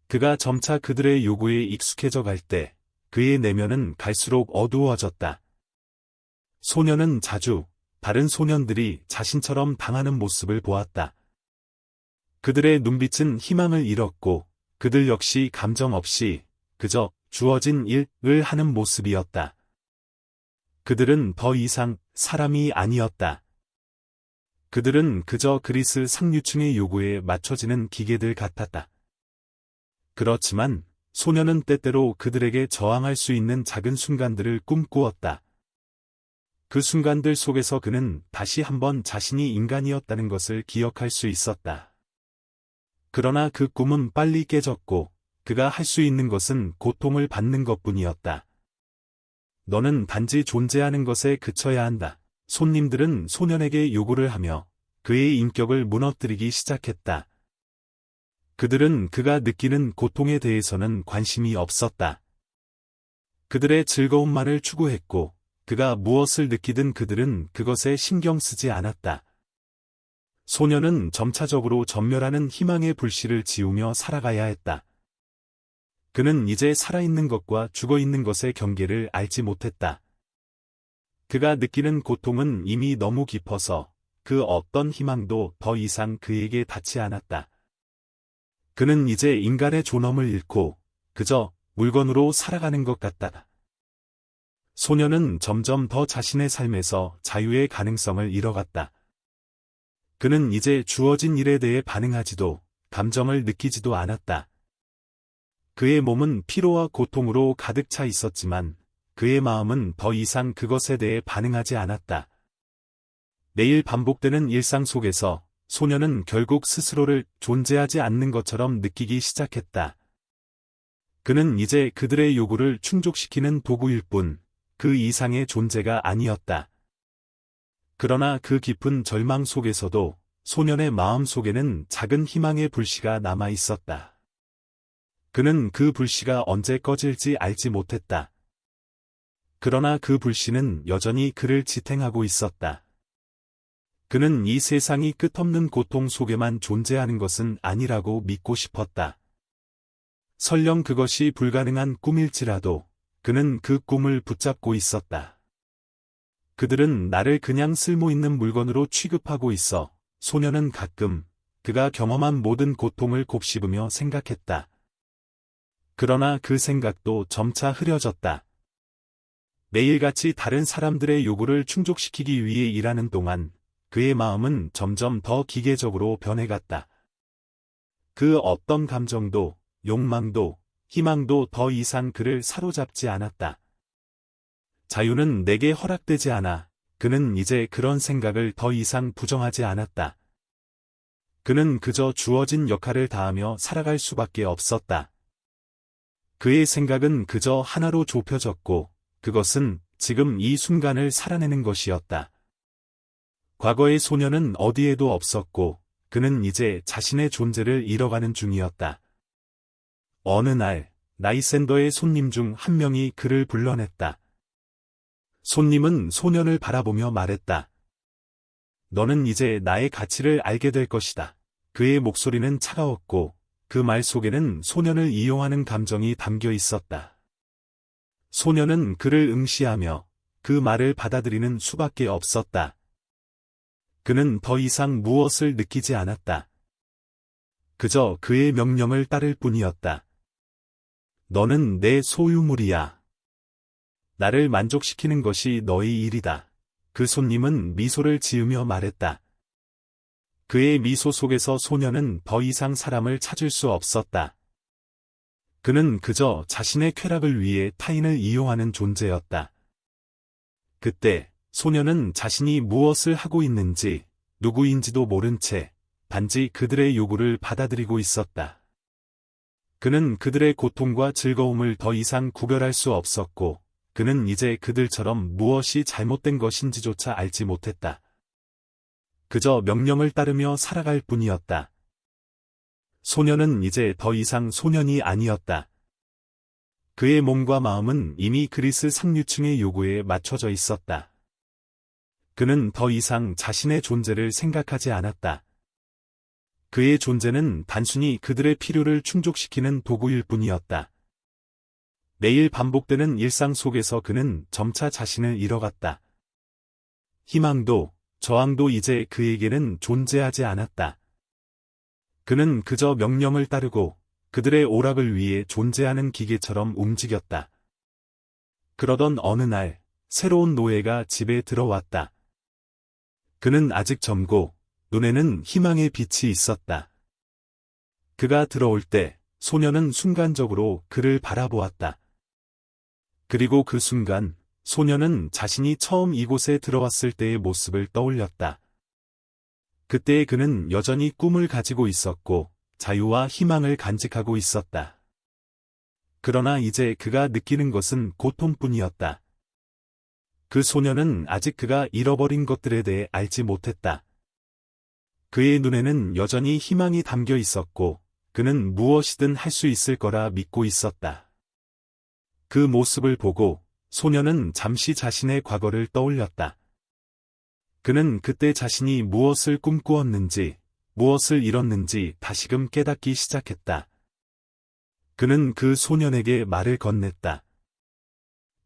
그가 점차 그들의 요구에 익숙해져 갈 때, 그의 내면은 갈수록 어두워졌다. 소녀는 자주 다른 소년들이 자신처럼 당하는 모습을 보았다. 그들의 눈빛은 희망을 잃었고, 그들 역시 감정 없이 그저 주어진 일을 하는 모습이었다. 그들은 더 이상 사람이 아니었다. 그들은 그저 그리스 상류층의 요구에 맞춰지는 기계들 같았다. 그렇지만 소녀는 때때로 그들에게 저항할 수 있는 작은 순간들을 꿈꾸었다. 그 순간들 속에서 그는 다시 한번 자신이 인간이었다는 것을 기억할 수 있었다. 그러나 그 꿈은 빨리 깨졌고 그가 할 수 있는 것은 고통을 받는 것뿐이었다. 너는 단지 존재하는 것에 그쳐야 한다. 손님들은 소년에게 요구를 하며 그의 인격을 무너뜨리기 시작했다. 그들은 그가 느끼는 고통에 대해서는 관심이 없었다. 그들의 즐거움만을 추구했고 그가 무엇을 느끼든 그들은 그것에 신경 쓰지 않았다. 소년은 점차적으로 전멸하는 희망의 불씨를 지우며 살아가야 했다. 그는 이제 살아있는 것과 죽어있는 것의 경계를 알지 못했다. 그가 느끼는 고통은 이미 너무 깊어서 그 어떤 희망도 더 이상 그에게 닿지 않았다. 그는 이제 인간의 존엄을 잃고 그저 물건으로 살아가는 것 같다. 소년은 점점 더 자신의 삶에서 자유의 가능성을 잃어갔다. 그는 이제 주어진 일에 대해 반응하지도 감정을 느끼지도 않았다. 그의 몸은 피로와 고통으로 가득 차 있었지만 그의 마음은 더 이상 그것에 대해 반응하지 않았다. 매일 반복되는 일상 속에서 소년은 결국 스스로를 존재하지 않는 것처럼 느끼기 시작했다. 그는 이제 그들의 요구를 충족시키는 도구일 뿐 그 이상의 존재가 아니었다. 그러나 그 깊은 절망 속에서도 소년의 마음 속에는 작은 희망의 불씨가 남아 있었다. 그는 그 불씨가 언제 꺼질지 알지 못했다. 그러나 그 불씨는 여전히 그를 지탱하고 있었다. 그는 이 세상이 끝없는 고통 속에만 존재하는 것은 아니라고 믿고 싶었다. 설령 그것이 불가능한 꿈일지라도 그는 그 꿈을 붙잡고 있었다. 그들은 나를 그냥 쓸모있는 물건으로 취급하고 있어. 소년은 가끔 그가 경험한 모든 고통을 곱씹으며 생각했다. 그러나 그 생각도 점차 흐려졌다. 매일같이 다른 사람들의 요구를 충족시키기 위해 일하는 동안 그의 마음은 점점 더 기계적으로 변해갔다. 그 어떤 감정도, 욕망도, 희망도 더 이상 그를 사로잡지 않았다. 자유는 내게 허락되지 않아. 그는 이제 그런 생각을 더 이상 부정하지 않았다. 그는 그저 주어진 역할을 다하며 살아갈 수밖에 없었다. 그의 생각은 그저 하나로 좁혀졌고 그것은 지금 이 순간을 살아내는 것이었다. 과거의 소년은 어디에도 없었고 그는 이제 자신의 존재를 잃어가는 중이었다. 어느 날 나이센더의 손님 중 한 명이 그를 불러냈다. 손님은 소년을 바라보며 말했다. 너는 이제 나의 가치를 알게 될 것이다. 그의 목소리는 차가웠고 그 말 속에는 소년을 이용하는 감정이 담겨 있었다. 소년은 그를 응시하며 그 말을 받아들이는 수밖에 없었다. 그는 더 이상 무엇을 느끼지 않았다. 그저 그의 명령을 따를 뿐이었다. 너는 내 소유물이야. 나를 만족시키는 것이 너의 일이다. 그 손님은 미소를 지으며 말했다. 그의 미소 속에서 소년은 더 이상 사람을 찾을 수 없었다. 그는 그저 자신의 쾌락을 위해 타인을 이용하는 존재였다. 그때 소년은 자신이 무엇을 하고 있는지, 누구인지도 모른 채 단지 그들의 요구를 받아들이고 있었다. 그는 그들의 고통과 즐거움을 더 이상 구별할 수 없었고, 그는 이제 그들처럼 무엇이 잘못된 것인지조차 알지 못했다. 그저 명령을 따르며 살아갈 뿐이었다. 소년은 이제 더 이상 소년이 아니었다. 그의 몸과 마음은 이미 그리스 상류층의 요구에 맞춰져 있었다. 그는 더 이상 자신의 존재를 생각하지 않았다. 그의 존재는 단순히 그들의 필요를 충족시키는 도구일 뿐이었다. 매일 반복되는 일상 속에서 그는 점차 자신을 잃어갔다. 희망도, 저항도 이제 그에게는 존재하지 않았다. 그는 그저 명령을 따르고 그들의 오락을 위해 존재하는 기계처럼 움직였다. 그러던 어느 날, 새로운 노예가 집에 들어왔다. 그는 아직 젊고, 눈에는 희망의 빛이 있었다. 그가 들어올 때, 소년은 순간적으로 그를 바라보았다. 그리고 그 순간, 소녀는 자신이 처음 이곳에 들어왔을 때의 모습을 떠올렸다. 그때 그는 여전히 꿈을 가지고 있었고 자유와 희망을 간직하고 있었다. 그러나 이제 그가 느끼는 것은 고통뿐이었다. 그 소녀는 아직 그가 잃어버린 것들에 대해 알지 못했다. 그의 눈에는 여전히 희망이 담겨 있었고 그는 무엇이든 할 수 있을 거라 믿고 있었다. 그 모습을 보고 소녀는 잠시 자신의 과거를 떠올렸다. 그는 그때 자신이 무엇을 꿈꾸었는지, 무엇을 잃었는지 다시금 깨닫기 시작했다. 그는 그 소년에게 말을 건넸다.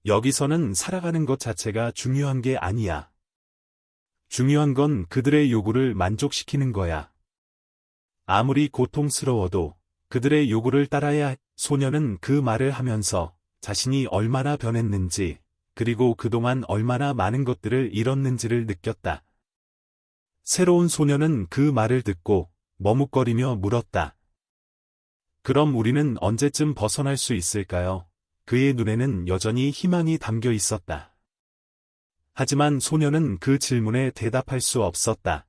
여기서는 살아가는 것 자체가 중요한 게 아니야. 중요한 건 그들의 요구를 만족시키는 거야. 아무리 고통스러워도 그들의 요구를 따라야 해. 소년은 그 말을 하면서 자신이 얼마나 변했는지, 그리고 그동안 얼마나 많은 것들을 잃었는지를 느꼈다. 새로운 소년은 그 말을 듣고 머뭇거리며 물었다. 그럼 우리는 언제쯤 벗어날 수 있을까요? 그의 눈에는 여전히 희망이 담겨 있었다. 하지만 소년은 그 질문에 대답할 수 없었다.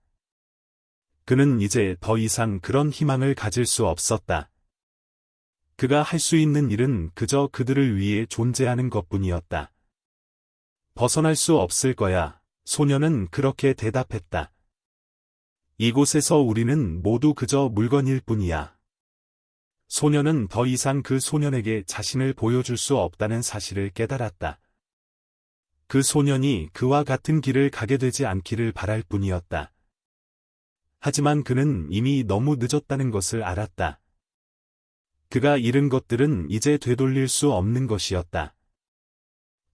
그는 이제 더 이상 그런 희망을 가질 수 없었다. 그가 할 수 있는 일은 그저 그들을 위해 존재하는 것뿐이었다. 벗어날 수 없을 거야. 소년은 그렇게 대답했다. 이곳에서 우리는 모두 그저 물건일 뿐이야. 소년은 더 이상 그 소년에게 자신을 보여줄 수 없다는 사실을 깨달았다. 그 소년이 그와 같은 길을 가게 되지 않기를 바랄 뿐이었다. 하지만 그는 이미 너무 늦었다는 것을 알았다. 그가 잃은 것들은 이제 되돌릴 수 없는 것이었다.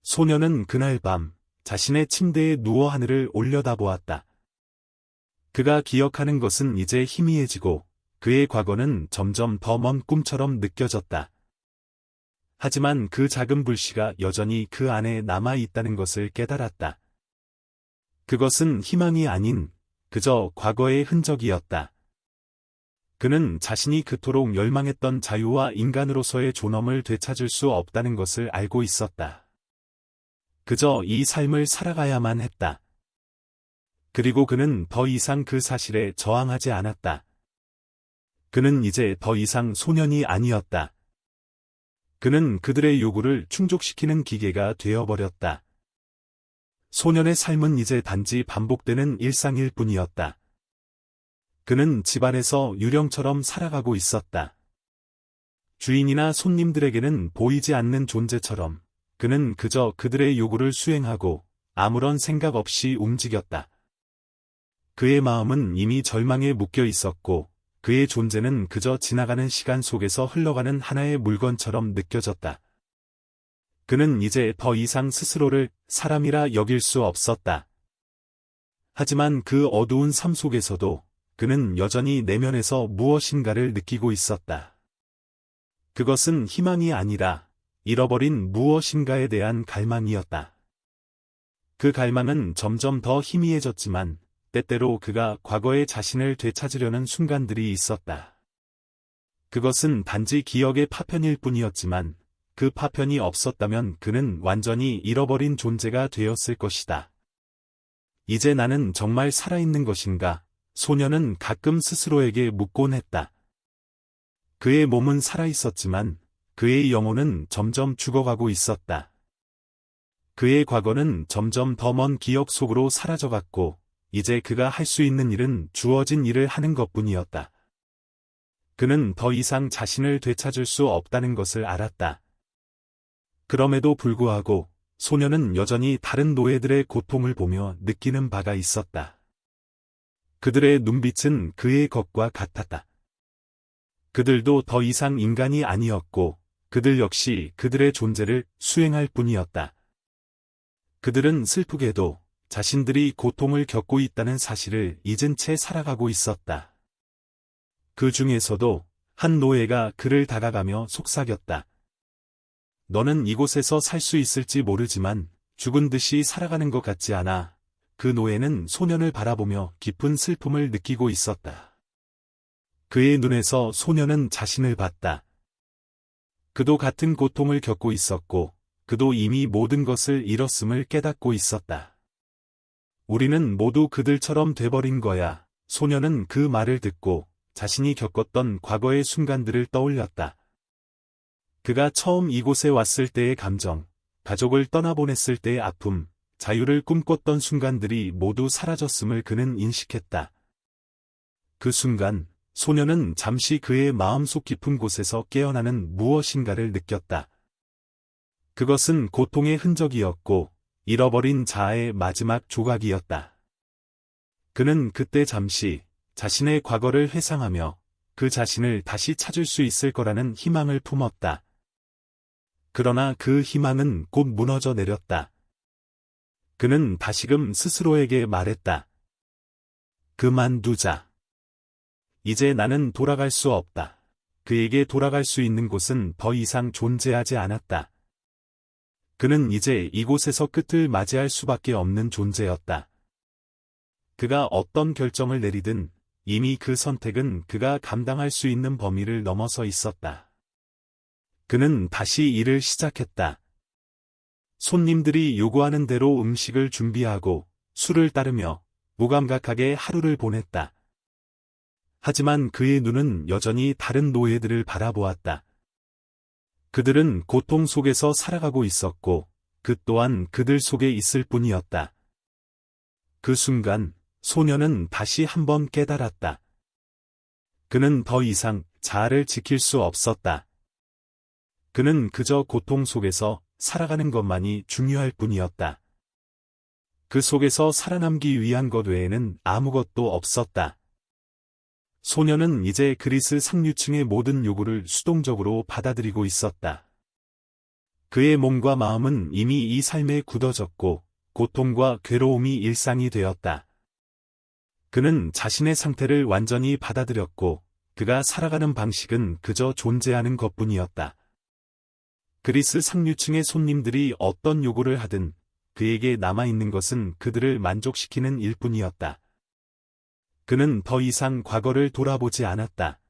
소년은 그날 밤 자신의 침대에 누워 하늘을 올려다보았다. 그가 기억하는 것은 이제 희미해지고 그의 과거는 점점 더 먼 꿈처럼 느껴졌다. 하지만 그 작은 불씨가 여전히 그 안에 남아 있다는 것을 깨달았다. 그것은 희망이 아닌 그저 과거의 흔적이었다. 그는 자신이 그토록 열망했던 자유와 인간으로서의 존엄을 되찾을 수 없다는 것을 알고 있었다. 그저 이 삶을 살아가야만 했다. 그리고 그는 더 이상 그 사실에 저항하지 않았다. 그는 이제 더 이상 소년이 아니었다. 그는 그들의 요구를 충족시키는 기계가 되어버렸다. 소년의 삶은 이제 단지 반복되는 일상일 뿐이었다. 그는 집안에서 유령처럼 살아가고 있었다. 주인이나 손님들에게는 보이지 않는 존재처럼 그는 그저 그들의 요구를 수행하고 아무런 생각 없이 움직였다. 그의 마음은 이미 절망에 묶여 있었고 그의 존재는 그저 지나가는 시간 속에서 흘러가는 하나의 물건처럼 느껴졌다. 그는 이제 더 이상 스스로를 사람이라 여길 수 없었다. 하지만 그 어두운 삶 속에서도 그는 여전히 내면에서 무엇인가를 느끼고 있었다. 그것은 희망이 아니라 잃어버린 무엇인가에 대한 갈망이었다. 그 갈망은 점점 더 희미해졌지만 때때로 그가 과거의 자신을 되찾으려는 순간들이 있었다. 그것은 단지 기억의 파편일 뿐이었지만 그 파편이 없었다면 그는 완전히 잃어버린 존재가 되었을 것이다. 이제 나는 정말 살아있는 것인가? 소년은 가끔 스스로에게 묻곤 했다. 그의 몸은 살아있었지만 그의 영혼은 점점 죽어가고 있었다. 그의 과거는 점점 더 먼 기억 속으로 사라져갔고 이제 그가 할 수 있는 일은 주어진 일을 하는 것뿐이었다. 그는 더 이상 자신을 되찾을 수 없다는 것을 알았다. 그럼에도 불구하고 소년은 여전히 다른 노예들의 고통을 보며 느끼는 바가 있었다. 그들의 눈빛은 그의 것과 같았다. 그들도 더 이상 인간이 아니었고 그들 역시 그들의 존재를 수행할 뿐이었다. 그들은 슬프게도 자신들이 고통을 겪고 있다는 사실을 잊은 채 살아가고 있었다. 그 중에서도 한 노예가 그를 다가가며 속삭였다. 너는 이곳에서 살 수 있을지 모르지만 죽은 듯이 살아가는 것 같지 않아. 그 노예는 소년을 바라보며 깊은 슬픔을 느끼고 있었다. 그의 눈에서 소년은 자신을 봤다. 그도 같은 고통을 겪고 있었고 그도 이미 모든 것을 잃었음을 깨닫고 있었다. 우리는 모두 그들처럼 돼버린 거야. 소녀는 그 말을 듣고 자신이 겪었던 과거의 순간들을 떠올렸다. 그가 처음 이곳에 왔을 때의 감정, 가족을 떠나보냈을 때의 아픔, 자유를 꿈꿨던 순간들이 모두 사라졌음을 그는 인식했다. 그 순간, 소녀는 잠시 그의 마음속 깊은 곳에서 깨어나는 무엇인가를 느꼈다. 그것은 고통의 흔적이었고, 잃어버린 자아의 마지막 조각이었다. 그는 그때 잠시 자신의 과거를 회상하며 그 자신을 다시 찾을 수 있을 거라는 희망을 품었다. 그러나 그 희망은 곧 무너져 내렸다. 그는 다시금 스스로에게 말했다. 그만두자. 이제 나는 돌아갈 수 없다. 그에게 돌아갈 수 있는 곳은 더 이상 존재하지 않았다. 그는 이제 이곳에서 끝을 맞이할 수밖에 없는 존재였다. 그가 어떤 결정을 내리든 이미 그 선택은 그가 감당할 수 있는 범위를 넘어서 있었다. 그는 다시 일을 시작했다. 손님들이 요구하는 대로 음식을 준비하고 술을 따르며 무감각하게 하루를 보냈다. 하지만 그의 눈은 여전히 다른 노예들을 바라보았다. 그들은 고통 속에서 살아가고 있었고 그 또한 그들 속에 있을 뿐이었다. 그 순간 소녀는 다시 한번 깨달았다. 그는 더 이상 자아를 지킬 수 없었다. 그는 그저 고통 속에서 살아가는 것만이 중요할 뿐이었다. 그 속에서 살아남기 위한 것 외에는 아무것도 없었다. 소녀는 이제 그리스 상류층의 모든 요구를 수동적으로 받아들이고 있었다. 그의 몸과 마음은 이미 이 삶에 굳어졌고 고통과 괴로움이 일상이 되었다. 그는 자신의 상태를 완전히 받아들였고 그가 살아가는 방식은 그저 존재하는 것뿐이었다. 그리스 상류층의 손님들이 어떤 요구를 하든 그에게 남아있는 것은 그들을 만족시키는 일뿐이었다. 그는 더 이상 과거를 돌아보지 않았다.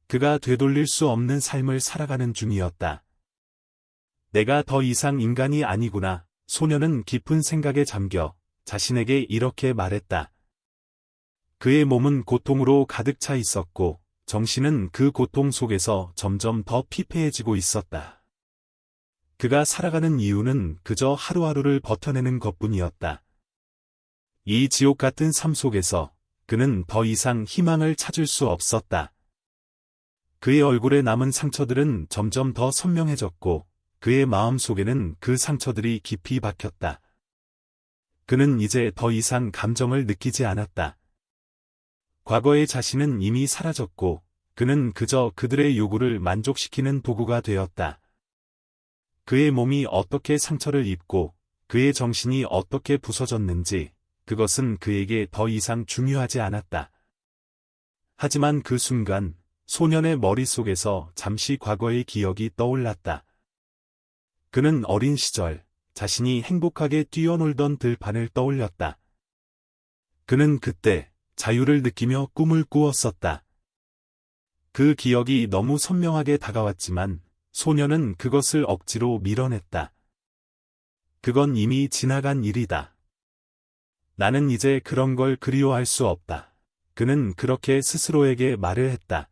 그가 되돌릴 수 없는 삶을 살아가는 중이었다. 내가 더 이상 인간이 아니구나. 소녀는 깊은 생각에 잠겨 자신에게 이렇게 말했다. 그의 몸은 고통으로 가득 차 있었고 정신은 그 고통 속에서 점점 더 피폐해지고 있었다. 그가 살아가는 이유는 그저 하루하루를 버텨내는 것뿐이었다. 이 지옥 같은 삶 속에서 그는 더 이상 희망을 찾을 수 없었다. 그의 얼굴에 남은 상처들은 점점 더 선명해졌고 그의 마음 속에는 그 상처들이 깊이 박혔다. 그는 이제 더 이상 감정을 느끼지 않았다. 과거의 자신은 이미 사라졌고 그는 그저 그들의 요구를 만족시키는 도구가 되었다. 그의 몸이 어떻게 상처를 입고 그의 정신이 어떻게 부서졌는지 그것은 그에게 더 이상 중요하지 않았다. 하지만 그 순간 소년의 머릿속에서 잠시 과거의 기억이 떠올랐다. 그는 어린 시절 자신이 행복하게 뛰어놀던 들판을 떠올렸다. 그는 그때 자유를 느끼며 꿈을 꾸었었다. 그 기억이 너무 선명하게 다가왔지만 소녀는 그것을 억지로 밀어냈다. 그건 이미 지나간 일이다. 나는 이제 그런 걸 그리워할 수 없다. 그는 그렇게 스스로에게 말을 했다.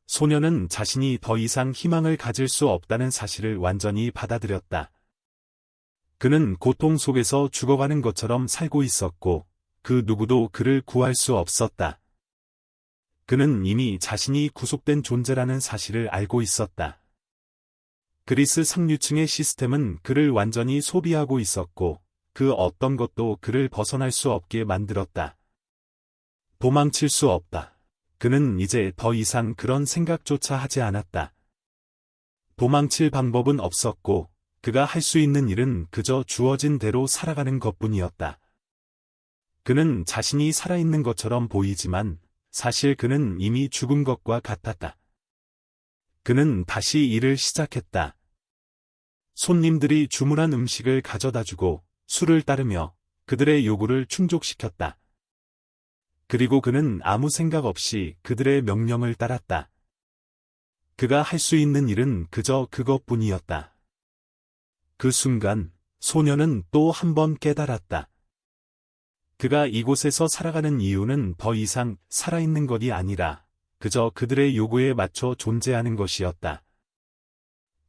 소녀는 자신이 더 이상 희망을 가질 수 없다는 사실을 완전히 받아들였다. 그는 고통 속에서 죽어가는 것처럼 살고 있었고 그 누구도 그를 구할 수 없었다. 그는 이미 자신이 구속된 존재라는 사실을 알고 있었다. 그리스 상류층의 시스템은 그를 완전히 소비하고 있었고 그 어떤 것도 그를 벗어날 수 없게 만들었다. 도망칠 수 없다. 그는 이제 더 이상 그런 생각조차 하지 않았다. 도망칠 방법은 없었고 그가 할 수 있는 일은 그저 주어진 대로 살아가는 것뿐이었다. 그는 자신이 살아있는 것처럼 보이지만 사실 그는 이미 죽은 것과 같았다. 그는 다시 일을 시작했다. 손님들이 주문한 음식을 가져다주고 술을 따르며 그들의 요구를 충족시켰다. 그리고 그는 아무 생각 없이 그들의 명령을 따랐다. 그가 할 수 있는 일은 그저 그것뿐이었다. 그 순간 소녀는 또 한 번 깨달았다. 그가 이곳에서 살아가는 이유는 더 이상 살아있는 것이 아니라 그저 그들의 요구에 맞춰 존재하는 것이었다.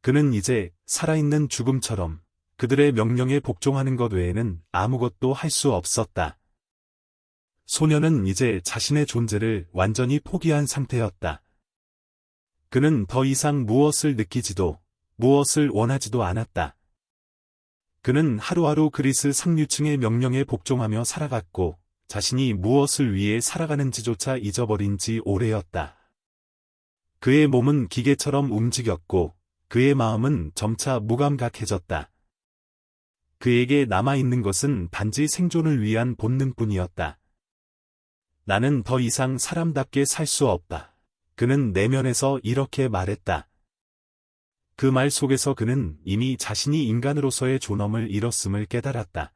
그는 이제 살아있는 죽음처럼 그들의 명령에 복종하는 것 외에는 아무것도 할 수 없었다. 소녀는 이제 자신의 존재를 완전히 포기한 상태였다. 그는 더 이상 무엇을 느끼지도 무엇을 원하지도 않았다. 그는 하루하루 그리스 상류층의 명령에 복종하며 살아갔고 자신이 무엇을 위해 살아가는지조차 잊어버린 지 오래였다. 그의 몸은 기계처럼 움직였고 그의 마음은 점차 무감각해졌다. 그에게 남아있는 것은 단지 생존을 위한 본능뿐이었다. 나는 더 이상 사람답게 살 수 없다. 그는 내면에서 이렇게 말했다. 그 말 속에서 그는 이미 자신이 인간으로서의 존엄을 잃었음을 깨달았다.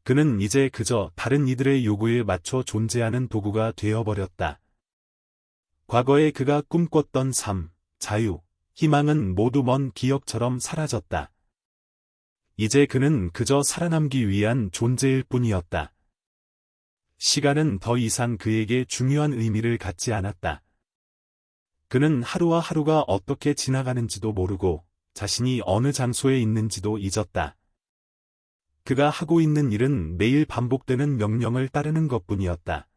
그는 이제 그저 다른 이들의 요구에 맞춰 존재하는 도구가 되어버렸다. 과거에 그가 꿈꿨던 삶, 자유, 희망은 모두 먼 기억처럼 사라졌다. 이제 그는 그저 살아남기 위한 존재일 뿐이었다. 시간은 더 이상 그에게 중요한 의미를 갖지 않았다. 그는 하루와 하루가 어떻게 지나가는지도 모르고 자신이 어느 장소에 있는지도 잊었다. 그가 하고 있는 일은 매일 반복되는 명령을 따르는 것뿐이었다.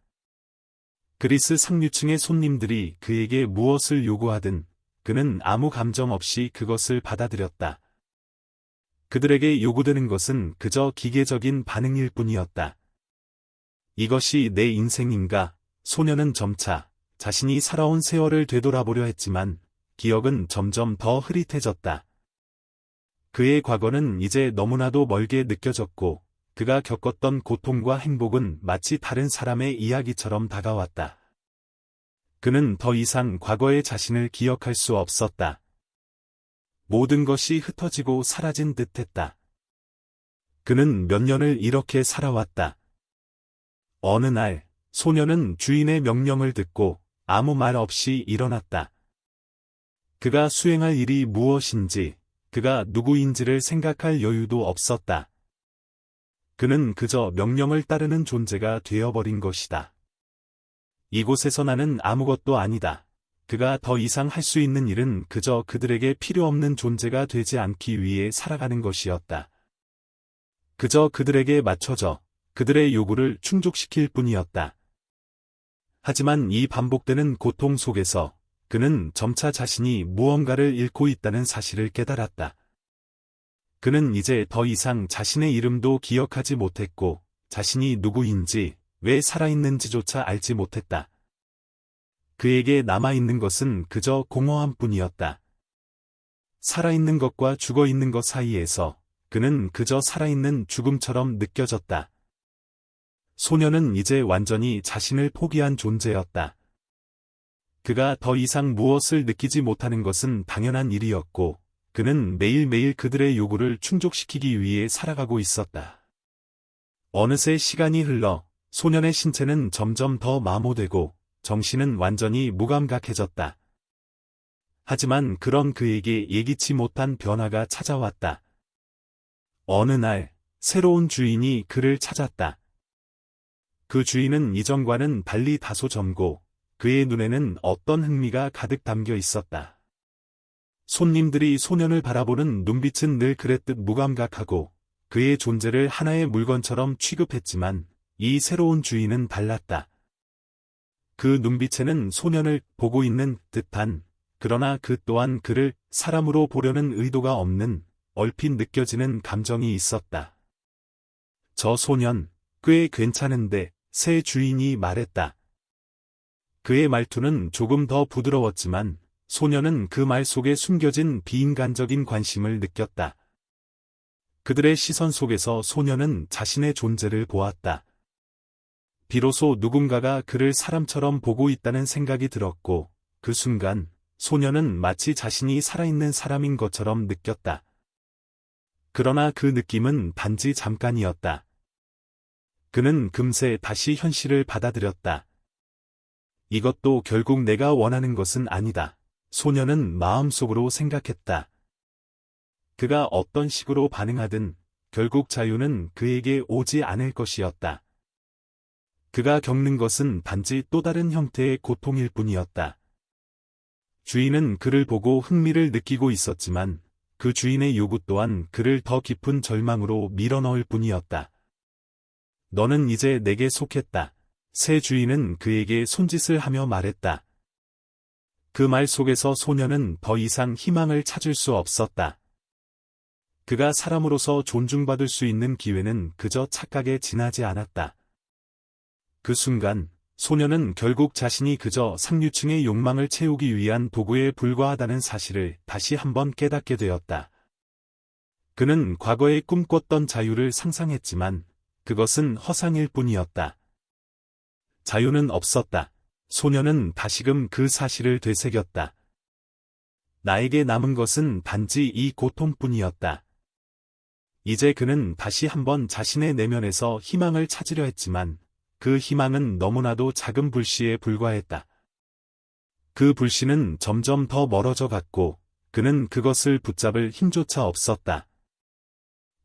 그리스 상류층의 손님들이 그에게 무엇을 요구하든 그는 아무 감정 없이 그것을 받아들였다. 그들에게 요구되는 것은 그저 기계적인 반응일 뿐이었다. 이것이 내 인생인가? 소녀는 점차 자신이 살아온 세월을 되돌아보려 했지만 기억은 점점 더 흐릿해졌다. 그의 과거는 이제 너무나도 멀게 느껴졌고 그가 겪었던 고통과 행복은 마치 다른 사람의 이야기처럼 다가왔다. 그는 더 이상 과거의 자신을 기억할 수 없었다. 모든 것이 흩어지고 사라진 듯했다. 그는 몇 년을 이렇게 살아왔다. 어느 날 소녀는 주인의 명령을 듣고 아무 말 없이 일어났다. 그가 수행할 일이 무엇인지, 그가 누구인지를 생각할 여유도 없었다. 그는 그저 명령을 따르는 존재가 되어버린 것이다. 이곳에서 나는 아무것도 아니다. 그가 더 이상 할 수 있는 일은 그저 그들에게 필요 없는 존재가 되지 않기 위해 살아가는 것이었다. 그저 그들에게 맞춰져 그들의 요구를 충족시킬 뿐이었다. 하지만 이 반복되는 고통 속에서 그는 점차 자신이 무언가를 잃고 있다는 사실을 깨달았다. 그는 이제 더 이상 자신의 이름도 기억하지 못했고 자신이 누구인지 왜 살아있는지조차 알지 못했다. 그에게 남아있는 것은 그저 공허함 뿐이었다. 살아있는 것과 죽어있는 것 사이에서 그는 그저 살아있는 죽음처럼 느껴졌다. 소녀는 이제 완전히 자신을 포기한 존재였다. 그가 더 이상 무엇을 느끼지 못하는 것은 당연한 일이었고, 그는 매일매일 그들의 요구를 충족시키기 위해 살아가고 있었다. 어느새 시간이 흘러 소년의 신체는 점점 더 마모되고 정신은 완전히 무감각해졌다. 하지만 그런 그에게 예기치 못한 변화가 찾아왔다. 어느 날 새로운 주인이 그를 찾았다. 그 주인은 이전과는 달리 다소 젊고 그의 눈에는 어떤 흥미가 가득 담겨 있었다. 손님들이 소년을 바라보는 눈빛은 늘 그랬듯 무감각하고 그의 존재를 하나의 물건처럼 취급했지만 이 새로운 주인은 달랐다. 그 눈빛에는 소년을 보고 있는 듯한, 그러나 그 또한 그를 사람으로 보려는 의도가 없는 얼핏 느껴지는 감정이 있었다. 저 소년, 꽤 괜찮은데, 새 주인이 말했다. 그의 말투는 조금 더 부드러웠지만 소녀는 그 말 속에 숨겨진 비인간적인 관심을 느꼈다. 그들의 시선 속에서 소녀는 자신의 존재를 보았다. 비로소 누군가가 그를 사람처럼 보고 있다는 생각이 들었고 그 순간 소녀는 마치 자신이 살아있는 사람인 것처럼 느꼈다. 그러나 그 느낌은 단지 잠깐이었다. 그는 금세 다시 현실을 받아들였다. 이것도 결국 내가 원하는 것은 아니다. 소녀는 마음속으로 생각했다. 그가 어떤 식으로 반응하든 결국 자유는 그에게 오지 않을 것이었다. 그가 겪는 것은 단지 또 다른 형태의 고통일 뿐이었다. 주인은 그를 보고 흥미를 느끼고 있었지만 그 주인의 요구 또한 그를 더 깊은 절망으로 밀어넣을 뿐이었다. 너는 이제 내게 속했다. 새 주인은 그에게 손짓을 하며 말했다. 그 말 속에서 소녀는 더 이상 희망을 찾을 수 없었다. 그가 사람으로서 존중받을 수 있는 기회는 그저 착각에 지나지 않았다. 그 순간 소녀는 결국 자신이 그저 상류층의 욕망을 채우기 위한 도구에 불과하다는 사실을 다시 한번 깨닫게 되었다. 그는 과거에 꿈꿨던 자유를 상상했지만 그것은 허상일 뿐이었다. 자유는 없었다. 소녀는 다시금 그 사실을 되새겼다. 나에게 남은 것은 단지 이 고통뿐이었다. 이제 그는 다시 한번 자신의 내면에서 희망을 찾으려 했지만 그 희망은 너무나도 작은 불씨에 불과했다. 그 불씨는 점점 더 멀어져 갔고 그는 그것을 붙잡을 힘조차 없었다.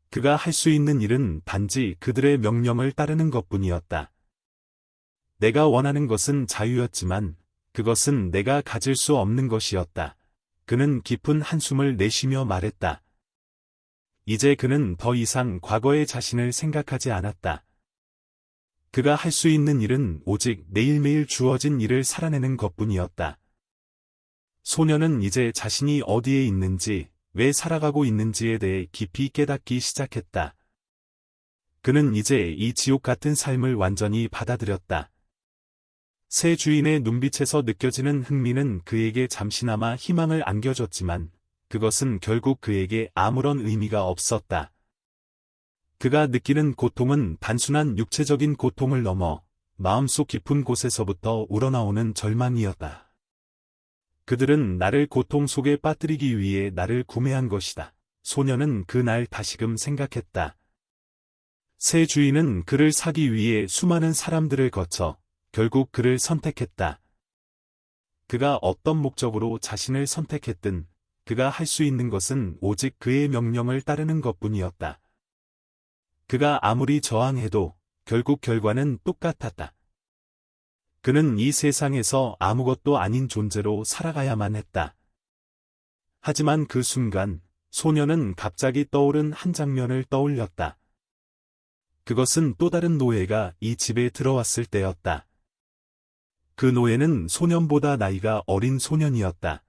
그가 할 수 있는 일은 단지 그들의 명령을 따르는 것뿐이었다. 내가 원하는 것은 자유였지만 그것은 내가 가질 수 없는 것이었다. 그는 깊은 한숨을 내쉬며 말했다. 이제 그는 더 이상 과거의 자신을 생각하지 않았다. 그가 할 수 있는 일은 오직 매일매일 주어진 일을 살아내는 것뿐이었다. 소녀는 이제 자신이 어디에 있는지, 왜 살아가고 있는지에 대해 깊이 깨닫기 시작했다. 그는 이제 이 지옥 같은 삶을 완전히 받아들였다. 새 주인의 눈빛에서 느껴지는 흥미는 그에게 잠시나마 희망을 안겨줬지만 그것은 결국 그에게 아무런 의미가 없었다. 그가 느끼는 고통은 단순한 육체적인 고통을 넘어 마음속 깊은 곳에서부터 우러나오는 절망이었다. 그들은 나를 고통 속에 빠뜨리기 위해 나를 구매한 것이다. 소녀는 그날 다시금 생각했다. 새 주인은 그를 사기 위해 수많은 사람들을 거쳐 결국 그를 선택했다. 그가 어떤 목적으로 자신을 선택했든 그가 할 수 있는 것은 오직 그의 명령을 따르는 것뿐이었다. 그가 아무리 저항해도 결국 결과는 똑같았다. 그는 이 세상에서 아무것도 아닌 존재로 살아가야만 했다. 하지만 그 순간 소녀는 갑자기 떠오른 한 장면을 떠올렸다. 그것은 또 다른 노예가 이 집에 들어왔을 때였다. 그 노예는 소년보다 나이가 어린 소년이었다.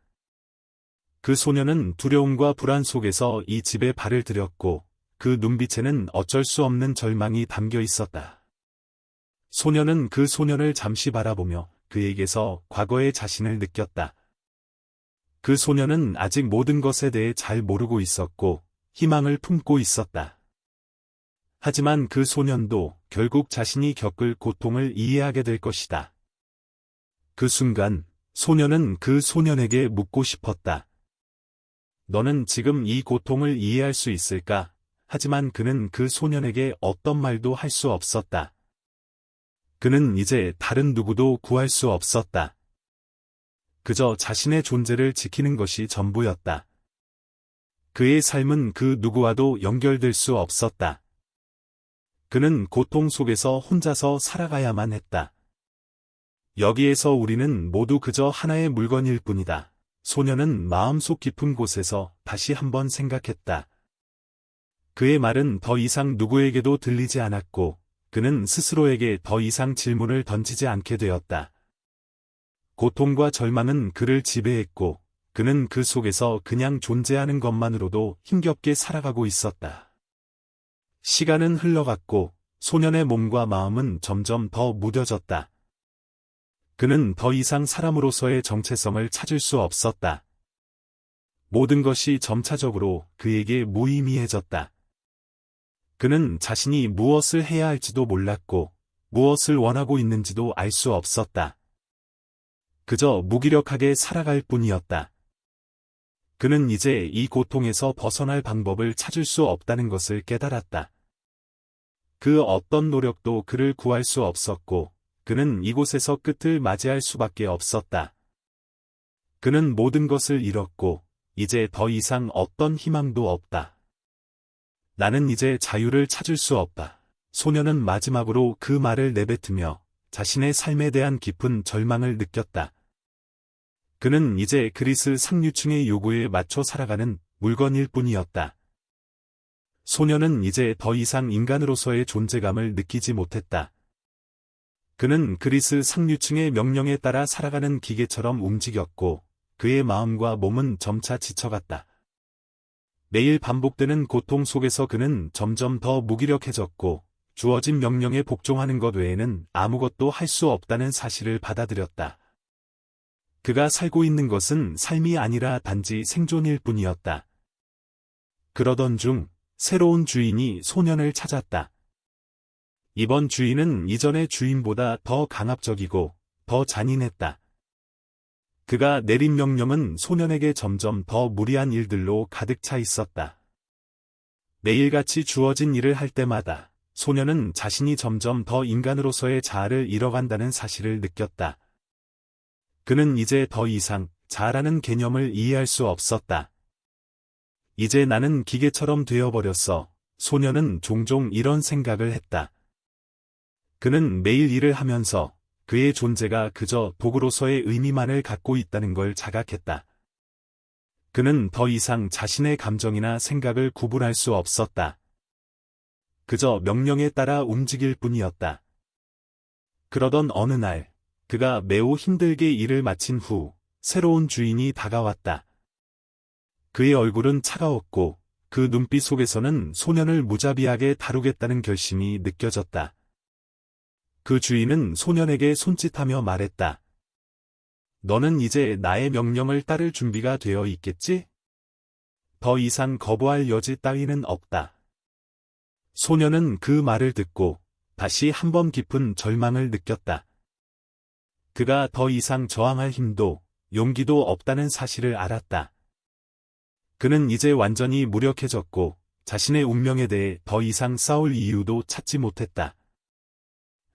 그 소년은 두려움과 불안 속에서 이 집에 발을 들였고 그 눈빛에는 어쩔 수 없는 절망이 담겨 있었다. 소년은 그 소년을 잠시 바라보며 그에게서 과거의 자신을 느꼈다. 그 소년은 아직 모든 것에 대해 잘 모르고 있었고 희망을 품고 있었다. 하지만 그 소년도 결국 자신이 겪을 고통을 이해하게 될 것이다. 그 순간 소년은 그 소년에게 묻고 싶었다. 너는 지금 이 고통을 이해할 수 있을까? 하지만 그는 그 소년에게 어떤 말도 할 수 없었다. 그는 이제 다른 누구도 구할 수 없었다. 그저 자신의 존재를 지키는 것이 전부였다. 그의 삶은 그 누구와도 연결될 수 없었다. 그는 고통 속에서 혼자서 살아가야만 했다. 여기에서 우리는 모두 그저 하나의 물건일 뿐이다. 소녀는 마음속 깊은 곳에서 다시 한번 생각했다. 그의 말은 더 이상 누구에게도 들리지 않았고 그는 스스로에게 더 이상 질문을 던지지 않게 되었다. 고통과 절망은 그를 지배했고 그는 그 속에서 그냥 존재하는 것만으로도 힘겹게 살아가고 있었다. 시간은 흘러갔고 소년의 몸과 마음은 점점 더 무뎌졌다. 그는 더 이상 사람으로서의 정체성을 찾을 수 없었다. 모든 것이 점차적으로 그에게 무의미해졌다. 그는 자신이 무엇을 해야 할지도 몰랐고 무엇을 원하고 있는지도 알 수 없었다. 그저 무기력하게 살아갈 뿐이었다. 그는 이제 이 고통에서 벗어날 방법을 찾을 수 없다는 것을 깨달았다. 그 어떤 노력도 그를 구할 수 없었고 그는 이곳에서 끝을 맞이할 수밖에 없었다. 그는 모든 것을 잃었고 이제 더 이상 어떤 희망도 없다. 나는 이제 자유를 찾을 수 없다. 소녀는 마지막으로 그 말을 내뱉으며 자신의 삶에 대한 깊은 절망을 느꼈다. 그는 이제 그리스 상류층의 요구에 맞춰 살아가는 물건일 뿐이었다. 소녀는 이제 더 이상 인간으로서의 존재감을 느끼지 못했다. 그는 그리스 상류층의 명령에 따라 살아가는 기계처럼 움직였고, 그의 마음과 몸은 점차 지쳐갔다. 매일 반복되는 고통 속에서 그는 점점 더 무기력해졌고, 주어진 명령에 복종하는 것 외에는 아무것도 할 수 없다는 사실을 받아들였다. 그가 살고 있는 것은 삶이 아니라 단지 생존일 뿐이었다. 그러던 중, 새로운 주인이 소년을 찾았다. 이번 주인은 이전의 주인보다 더 강압적이고, 더 잔인했다. 그가 내린 명령은 소년에게 점점 더 무리한 일들로 가득 차 있었다. 매일같이 주어진 일을 할 때마다 소년은 자신이 점점 더 인간으로서의 자아를 잃어간다는 사실을 느꼈다. 그는 이제 더 이상 자아라는 개념을 이해할 수 없었다. 이제 나는 기계처럼 되어버렸어. 소년은 종종 이런 생각을 했다. 그는 매일 일을 하면서 그의 존재가 그저 도구로서의 의미만을 갖고 있다는 걸 자각했다. 그는 더 이상 자신의 감정이나 생각을 구분할 수 없었다. 그저 명령에 따라 움직일 뿐이었다. 그러던 어느 날, 그가 매우 힘들게 일을 마친 후 새로운 주인이 다가왔다. 그의 얼굴은 차가웠고 그 눈빛 속에서는 소년을 무자비하게 다루겠다는 결심이 느껴졌다. 그 주인은 소년에게 손짓하며 말했다. 너는 이제 나의 명령을 따를 준비가 되어 있겠지? 더 이상 거부할 여지 따위는 없다. 소년은 그 말을 듣고 다시 한번 깊은 절망을 느꼈다. 그가 더 이상 저항할 힘도 용기도 없다는 사실을 알았다. 그는 이제 완전히 무력해졌고 자신의 운명에 대해 더 이상 싸울 이유도 찾지 못했다.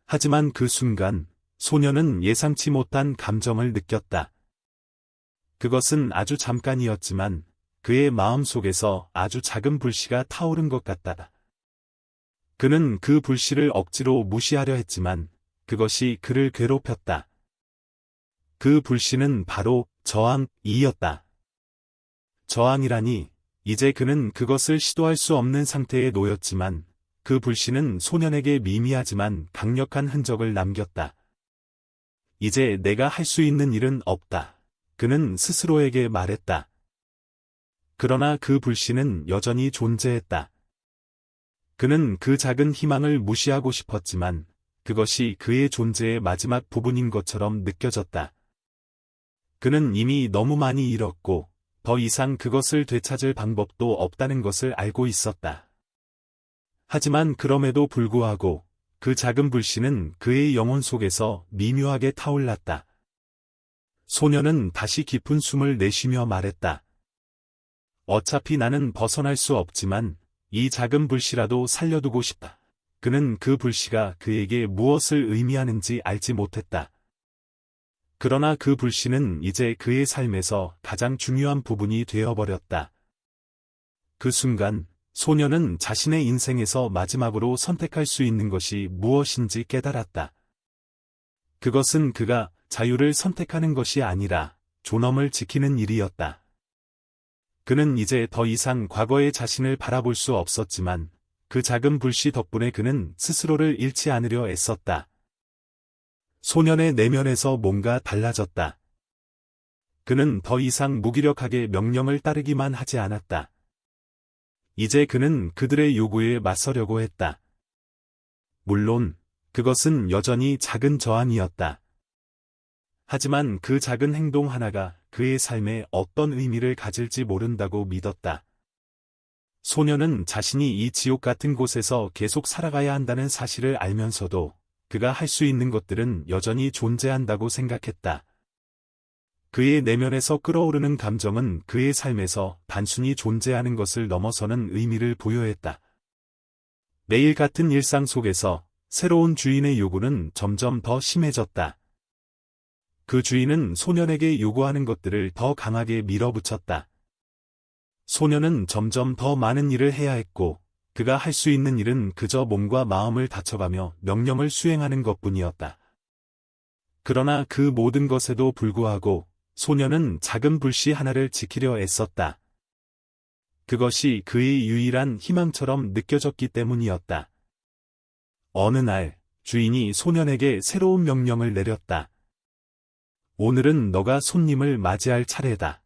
하지만 그 순간 소년은 예상치 못한 감정을 느꼈다. 그것은 아주 잠깐이었지만 그의 마음 속에서 아주 작은 불씨가 타오른 것 같다. 그는 그 불씨를 억지로 무시하려 했지만 그것이 그를 괴롭혔다. 그 불씨는 바로 저항이었다. 저항이라니 이제 그는 그것을 시도할 수 없는 상태에 놓였지만 그 불씨는 소년에게 미미하지만 강력한 흔적을 남겼다. 이제 내가 할 수 있는 일은 없다. 그는 스스로에게 말했다. 그러나 그 불씨는 여전히 존재했다. 그는 그 작은 희망을 무시하고 싶었지만 그것이 그의 존재의 마지막 부분인 것처럼 느껴졌다. 그는 이미 너무 많이 잃었고 더 이상 그것을 되찾을 방법도 없다는 것을 알고 있었다. 하지만 그럼에도 불구하고 그 작은 불씨는 그의 영혼 속에서 미묘하게 타올랐다. 소년은 다시 깊은 숨을 내쉬며 말했다. 어차피 나는 벗어날 수 없지만 이 작은 불씨라도 살려두고 싶다. 그는 그 불씨가 그에게 무엇을 의미하는지 알지 못했다. 그러나 그 불씨는 이제 그의 삶에서 가장 중요한 부분이 되어버렸다. 그 순간 소년은 자신의 인생에서 마지막으로 선택할 수 있는 것이 무엇인지 깨달았다. 그것은 그가 자유를 선택하는 것이 아니라 존엄을 지키는 일이었다. 그는 이제 더 이상 과거의 자신을 바라볼 수 없었지만 그 작은 불씨 덕분에 그는 스스로를 잃지 않으려 애썼다. 소년의 내면에서 뭔가 달라졌다. 그는 더 이상 무기력하게 명령을 따르기만 하지 않았다. 이제 그는 그들의 요구에 맞서려고 했다. 물론 그것은 여전히 작은 저항이었다. 하지만 그 작은 행동 하나가 그의 삶에 어떤 의미를 가질지 모른다고 믿었다. 소년은 자신이 이 지옥 같은 곳에서 계속 살아가야 한다는 사실을 알면서도 그가 할 수 있는 것들은 여전히 존재한다고 생각했다. 그의 내면에서 끓어오르는 감정은 그의 삶에서 단순히 존재하는 것을 넘어서는 의미를 부여했다. 매일 같은 일상 속에서 새로운 주인의 요구는 점점 더 심해졌다. 그 주인은 소년에게 요구하는 것들을 더 강하게 밀어붙였다. 소녀는 점점 더 많은 일을 해야 했고, 그가 할 수 있는 일은 그저 몸과 마음을 다쳐가며 명령을 수행하는 것뿐이었다. 그러나 그 모든 것에도 불구하고 소녀는 작은 불씨 하나를 지키려 애썼다. 그것이 그의 유일한 희망처럼 느껴졌기 때문이었다. 어느 날, 주인이 소년에게 새로운 명령을 내렸다. 오늘은 너가 손님을 맞이할 차례다.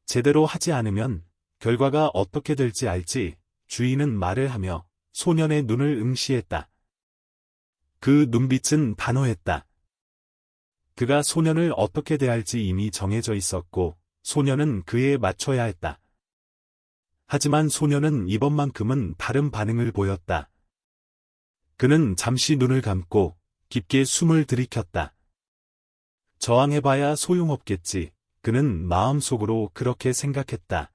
제대로 하지 않으면 결과가 어떻게 될지 알지? 주인은 말을 하며 소년의 눈을 응시했다. 그 눈빛은 단호했다. 그가 소년을 어떻게 대할지 이미 정해져 있었고, 소년은 그에 맞춰야 했다. 하지만 소년은 이번만큼은 다른 반응을 보였다. 그는 잠시 눈을 감고 깊게 숨을 들이켰다. 저항해봐야 소용없겠지. 그는 마음속으로 그렇게 생각했다.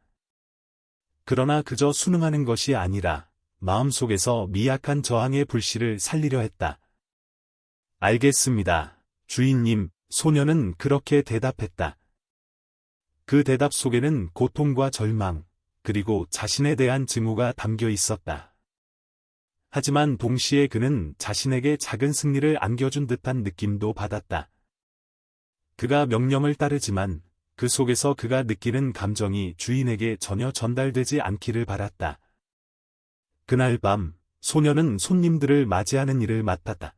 그러나 그저 순응하는 것이 아니라 마음속에서 미약한 저항의 불씨를 살리려 했다. 알겠습니다, 주인님, 소녀는 그렇게 대답했다. 그 대답 속에는 고통과 절망, 그리고 자신에 대한 증오가 담겨 있었다. 하지만 동시에 그는 자신에게 작은 승리를 안겨준 듯한 느낌도 받았다. 그가 명령을 따르지만 그 속에서 그가 느끼는 감정이 주인에게 전혀 전달되지 않기를 바랐다. 그날 밤, 소녀는 손님들을 맞이하는 일을 맡았다.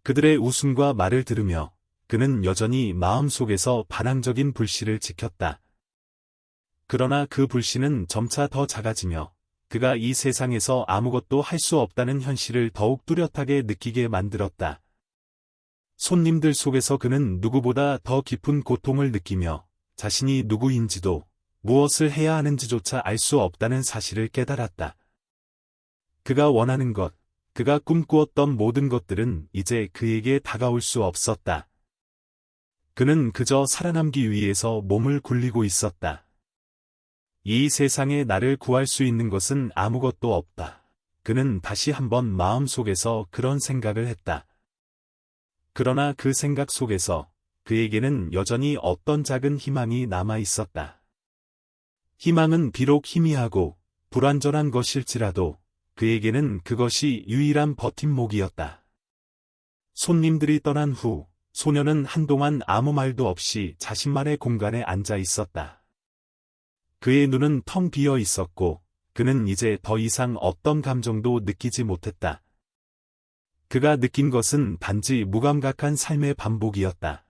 그들의 웃음과 말을 들으며 그는 여전히 마음속에서 반항적인 불씨를 지켰다. 그러나 그 불씨는 점차 더 작아지며 그가 이 세상에서 아무것도 할 수 없다는 현실을 더욱 뚜렷하게 느끼게 만들었다. 손님들 속에서 그는 누구보다 더 깊은 고통을 느끼며 자신이 누구인지도 무엇을 해야 하는지조차 알 수 없다는 사실을 깨달았다. 그가 원하는 것, 그가 꿈꾸었던 모든 것들은 이제 그에게 다가올 수 없었다. 그는 그저 살아남기 위해서 몸을 굴리고 있었다. 이 세상에 나를 구할 수 있는 것은 아무것도 없다. 그는 다시 한번 마음속에서 그런 생각을 했다. 그러나 그 생각 속에서 그에게는 여전히 어떤 작은 희망이 남아 있었다. 희망은 비록 희미하고 불완전한 것일지라도 그에게는 그것이 유일한 버팀목이었다. 손님들이 떠난 후 소녀는 한동안 아무 말도 없이 자신만의 공간에 앉아 있었다. 그의 눈은 텅 비어 있었고 그는 이제 더 이상 어떤 감정도 느끼지 못했다. 그가 느낀 것은 단지 무감각한 삶의 반복이었다.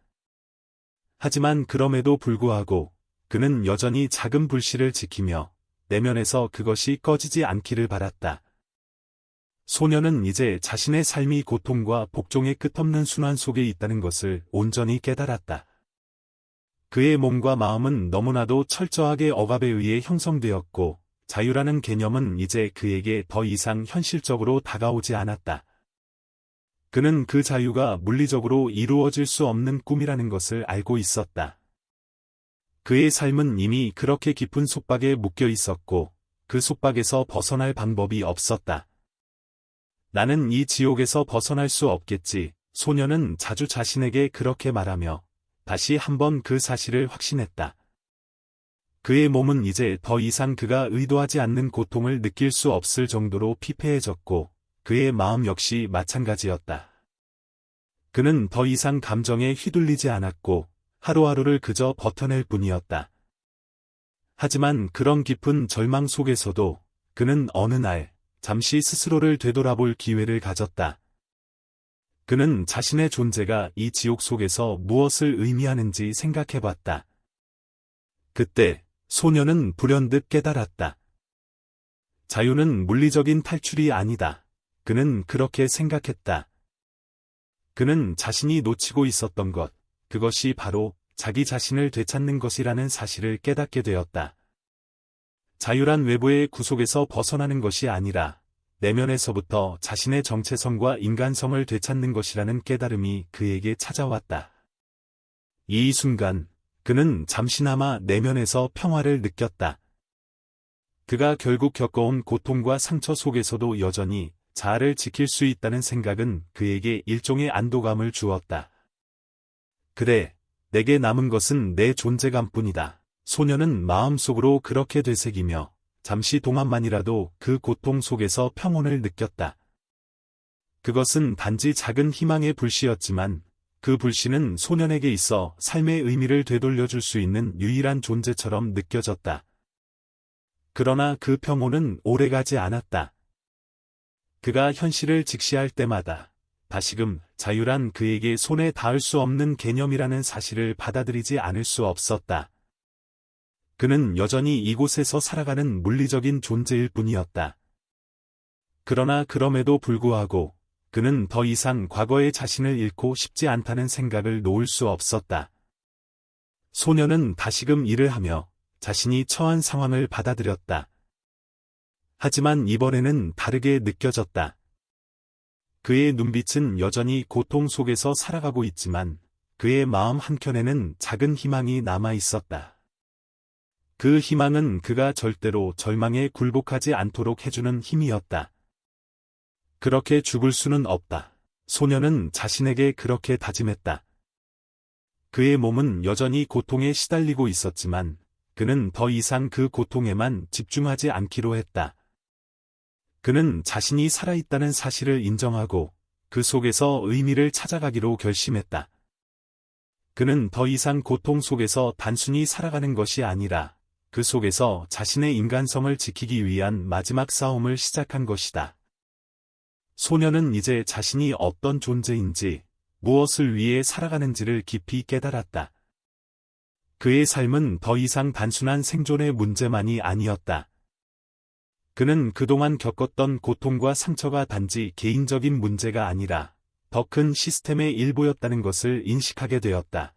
하지만 그럼에도 불구하고 그는 여전히 작은 불씨를 지키며 내면에서 그것이 꺼지지 않기를 바랐다. 소녀는 이제 자신의 삶이 고통과 복종의 끝없는 순환 속에 있다는 것을 온전히 깨달았다. 그의 몸과 마음은 너무나도 철저하게 억압에 의해 형성되었고 자유라는 개념은 이제 그에게 더 이상 현실적으로 다가오지 않았다. 그는 그 자유가 물리적으로 이루어질 수 없는 꿈이라는 것을 알고 있었다. 그의 삶은 이미 그렇게 깊은 속박에 묶여 있었고 그 속박에서 벗어날 방법이 없었다. 나는 이 지옥에서 벗어날 수 없겠지. 소녀는 자주 자신에게 그렇게 말하며 다시 한번 그 사실을 확신했다. 그의 몸은 이제 더 이상 그가 의도하지 않는 고통을 느낄 수 없을 정도로 피폐해졌고 그의 마음 역시 마찬가지였다. 그는 더 이상 감정에 휘둘리지 않았고 하루하루를 그저 버텨낼 뿐이었다. 하지만 그런 깊은 절망 속에서도 그는 어느 날 잠시 스스로를 되돌아볼 기회를 가졌다. 그는 자신의 존재가 이 지옥 속에서 무엇을 의미하는지 생각해봤다. 그때 소녀는 불현듯 깨달았다. 자유는 물리적인 탈출이 아니다. 그는 그렇게 생각했다. 그는 자신이 놓치고 있었던 것, 그것이 바로 자기 자신을 되찾는 것이라는 사실을 깨닫게 되었다. 자유란 외부의 구속에서 벗어나는 것이 아니라 내면에서부터 자신의 정체성과 인간성을 되찾는 것이라는 깨달음이 그에게 찾아왔다. 이 순간 그는 잠시나마 내면에서 평화를 느꼈다. 그가 결국 겪어온 고통과 상처 속에서도 여전히 자아를 지킬 수 있다는 생각은 그에게 일종의 안도감을 주었다. 그래, 내게 남은 것은 내 존재감뿐이다. 소녀는 마음속으로 그렇게 되새기며 잠시 동안만이라도 그 고통 속에서 평온을 느꼈다. 그것은 단지 작은 희망의 불씨였지만 그 불씨는 소년에게 있어 삶의 의미를 되돌려줄 수 있는 유일한 존재처럼 느껴졌다. 그러나 그 평온은 오래가지 않았다. 그가 현실을 직시할 때마다 다시금 자유란 그에게 손에 닿을 수 없는 개념이라는 사실을 받아들이지 않을 수 없었다. 그는 여전히 이곳에서 살아가는 물리적인 존재일 뿐이었다. 그러나 그럼에도 불구하고 그는 더 이상 과거의 자신을 잃고 싶지 않다는 생각을 놓을 수 없었다. 소녀는 다시금 일을 하며 자신이 처한 상황을 받아들였다. 하지만 이번에는 다르게 느껴졌다. 그의 눈빛은 여전히 고통 속에서 살아가고 있지만 그의 마음 한켠에는 작은 희망이 남아 있었다. 그 희망은 그가 절대로 절망에 굴복하지 않도록 해주는 힘이었다. 그렇게 죽을 수는 없다. 소녀는 자신에게 그렇게 다짐했다. 그의 몸은 여전히 고통에 시달리고 있었지만 그는 더 이상 그 고통에만 집중하지 않기로 했다. 그는 자신이 살아있다는 사실을 인정하고 그 속에서 의미를 찾아가기로 결심했다. 그는 더 이상 고통 속에서 단순히 살아가는 것이 아니라 그 속에서 자신의 인간성을 지키기 위한 마지막 싸움을 시작한 것이다. 소녀는 이제 자신이 어떤 존재인지, 무엇을 위해 살아가는지를 깊이 깨달았다. 그의 삶은 더 이상 단순한 생존의 문제만이 아니었다. 그는 그동안 겪었던 고통과 상처가 단지 개인적인 문제가 아니라 더 큰 시스템의 일부였다는 것을 인식하게 되었다.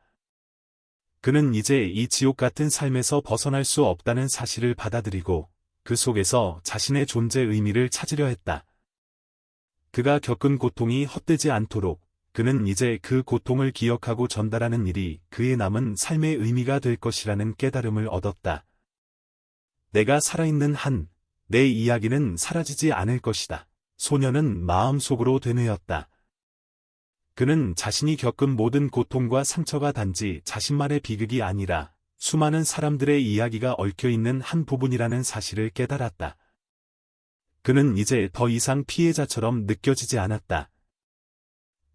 그는 이제 이 지옥 같은 삶에서 벗어날 수 없다는 사실을 받아들이고 그 속에서 자신의 존재 의미를 찾으려 했다. 그가 겪은 고통이 헛되지 않도록 그는 이제 그 고통을 기억하고 전달하는 일이 그의 남은 삶의 의미가 될 것이라는 깨달음을 얻었다. 내가 살아있는 한, 내 이야기는 사라지지 않을 것이다. 소녀는 마음속으로 되뇌었다. 그는 자신이 겪은 모든 고통과 상처가 단지 자신만의 비극이 아니라 수많은 사람들의 이야기가 얽혀있는 한 부분이라는 사실을 깨달았다. 그는 이제 더 이상 피해자처럼 느껴지지 않았다.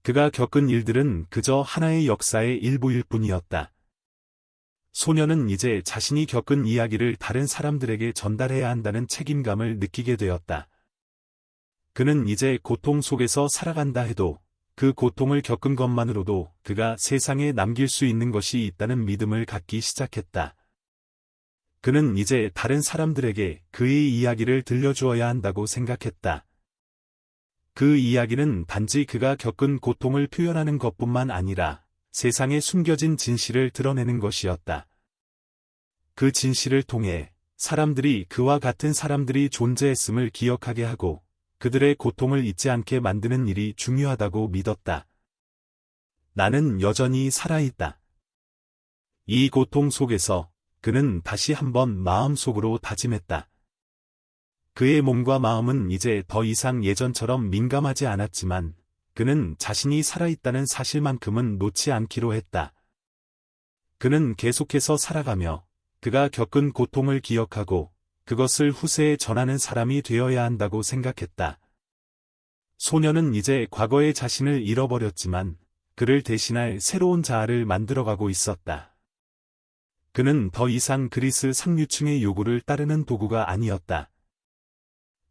그가 겪은 일들은 그저 하나의 역사의 일부일 뿐이었다. 소녀는 이제 자신이 겪은 이야기를 다른 사람들에게 전달해야 한다는 책임감을 느끼게 되었다. 그는 이제 고통 속에서 살아간다 해도 그 고통을 겪은 것만으로도 그가 세상에 남길 수 있는 것이 있다는 믿음을 갖기 시작했다. 그는 이제 다른 사람들에게 그의 이야기를 들려주어야 한다고 생각했다. 그 이야기는 단지 그가 겪은 고통을 표현하는 것뿐만 아니라 세상에 숨겨진 진실을 드러내는 것이었다. 그 진실을 통해 사람들이 그와 같은 사람들이 존재했음을 기억하게 하고 그들의 고통을 잊지 않게 만드는 일이 중요하다고 믿었다. 나는 여전히 살아있다. 이 고통 속에서 그는 다시 한번 마음속으로 다짐했다. 그의 몸과 마음은 이제 더 이상 예전처럼 민감하지 않았지만 그는 자신이 살아있다는 사실만큼은 놓지 않기로 했다. 그는 계속해서 살아가며 그가 겪은 고통을 기억하고 그것을 후세에 전하는 사람이 되어야 한다고 생각했다. 소녀는 이제 과거의 자신을 잃어버렸지만 그를 대신할 새로운 자아를 만들어가고 있었다. 그는 더 이상 그리스 상류층의 요구를 따르는 도구가 아니었다.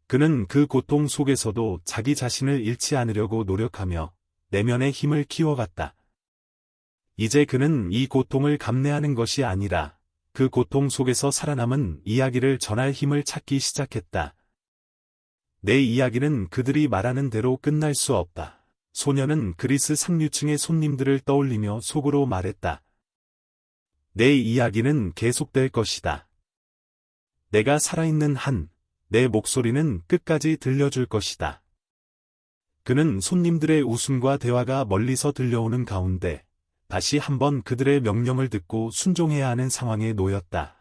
그는 그 고통 속에서도 자기 자신을 잃지 않으려고 노력하며 내면의 힘을 키워갔다. 이제 그는 이 고통을 감내하는 것이 아니라 그 고통 속에서 살아남은 이야기를 전할 힘을 찾기 시작했다. 내 이야기는 그들이 말하는 대로 끝날 수 없다. 소녀는 그리스 상류층의 손님들을 떠올리며 속으로 말했다. 내 이야기는 계속될 것이다. 내가 살아있는 한, 내 목소리는 끝까지 들려줄 것이다. 그는 손님들의 웃음과 대화가 멀리서 들려오는 가운데 다시 한번 그들의 명령을 듣고 순종해야 하는 상황에 놓였다.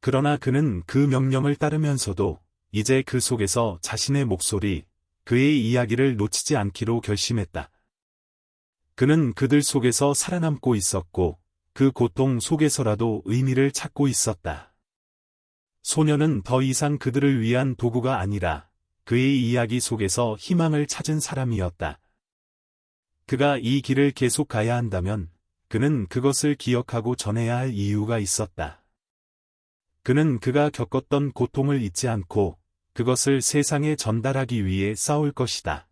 그러나 그는 그 명령을 따르면서도 이제 그 속에서 자신의 목소리, 그의 이야기를 놓치지 않기로 결심했다. 그는 그들 속에서 살아남고 있었고 그 고통 속에서라도 의미를 찾고 있었다. 소녀는 더 이상 그들을 위한 도구가 아니라 그의 이야기 속에서 희망을 찾은 사람이었다. 그가 이 길을 계속 가야 한다면 그는 그것을 기억하고 전해야 할 이유가 있었다. 그는 그가 겪었던 고통을 잊지 않고 그것을 세상에 전달하기 위해 싸울 것이다.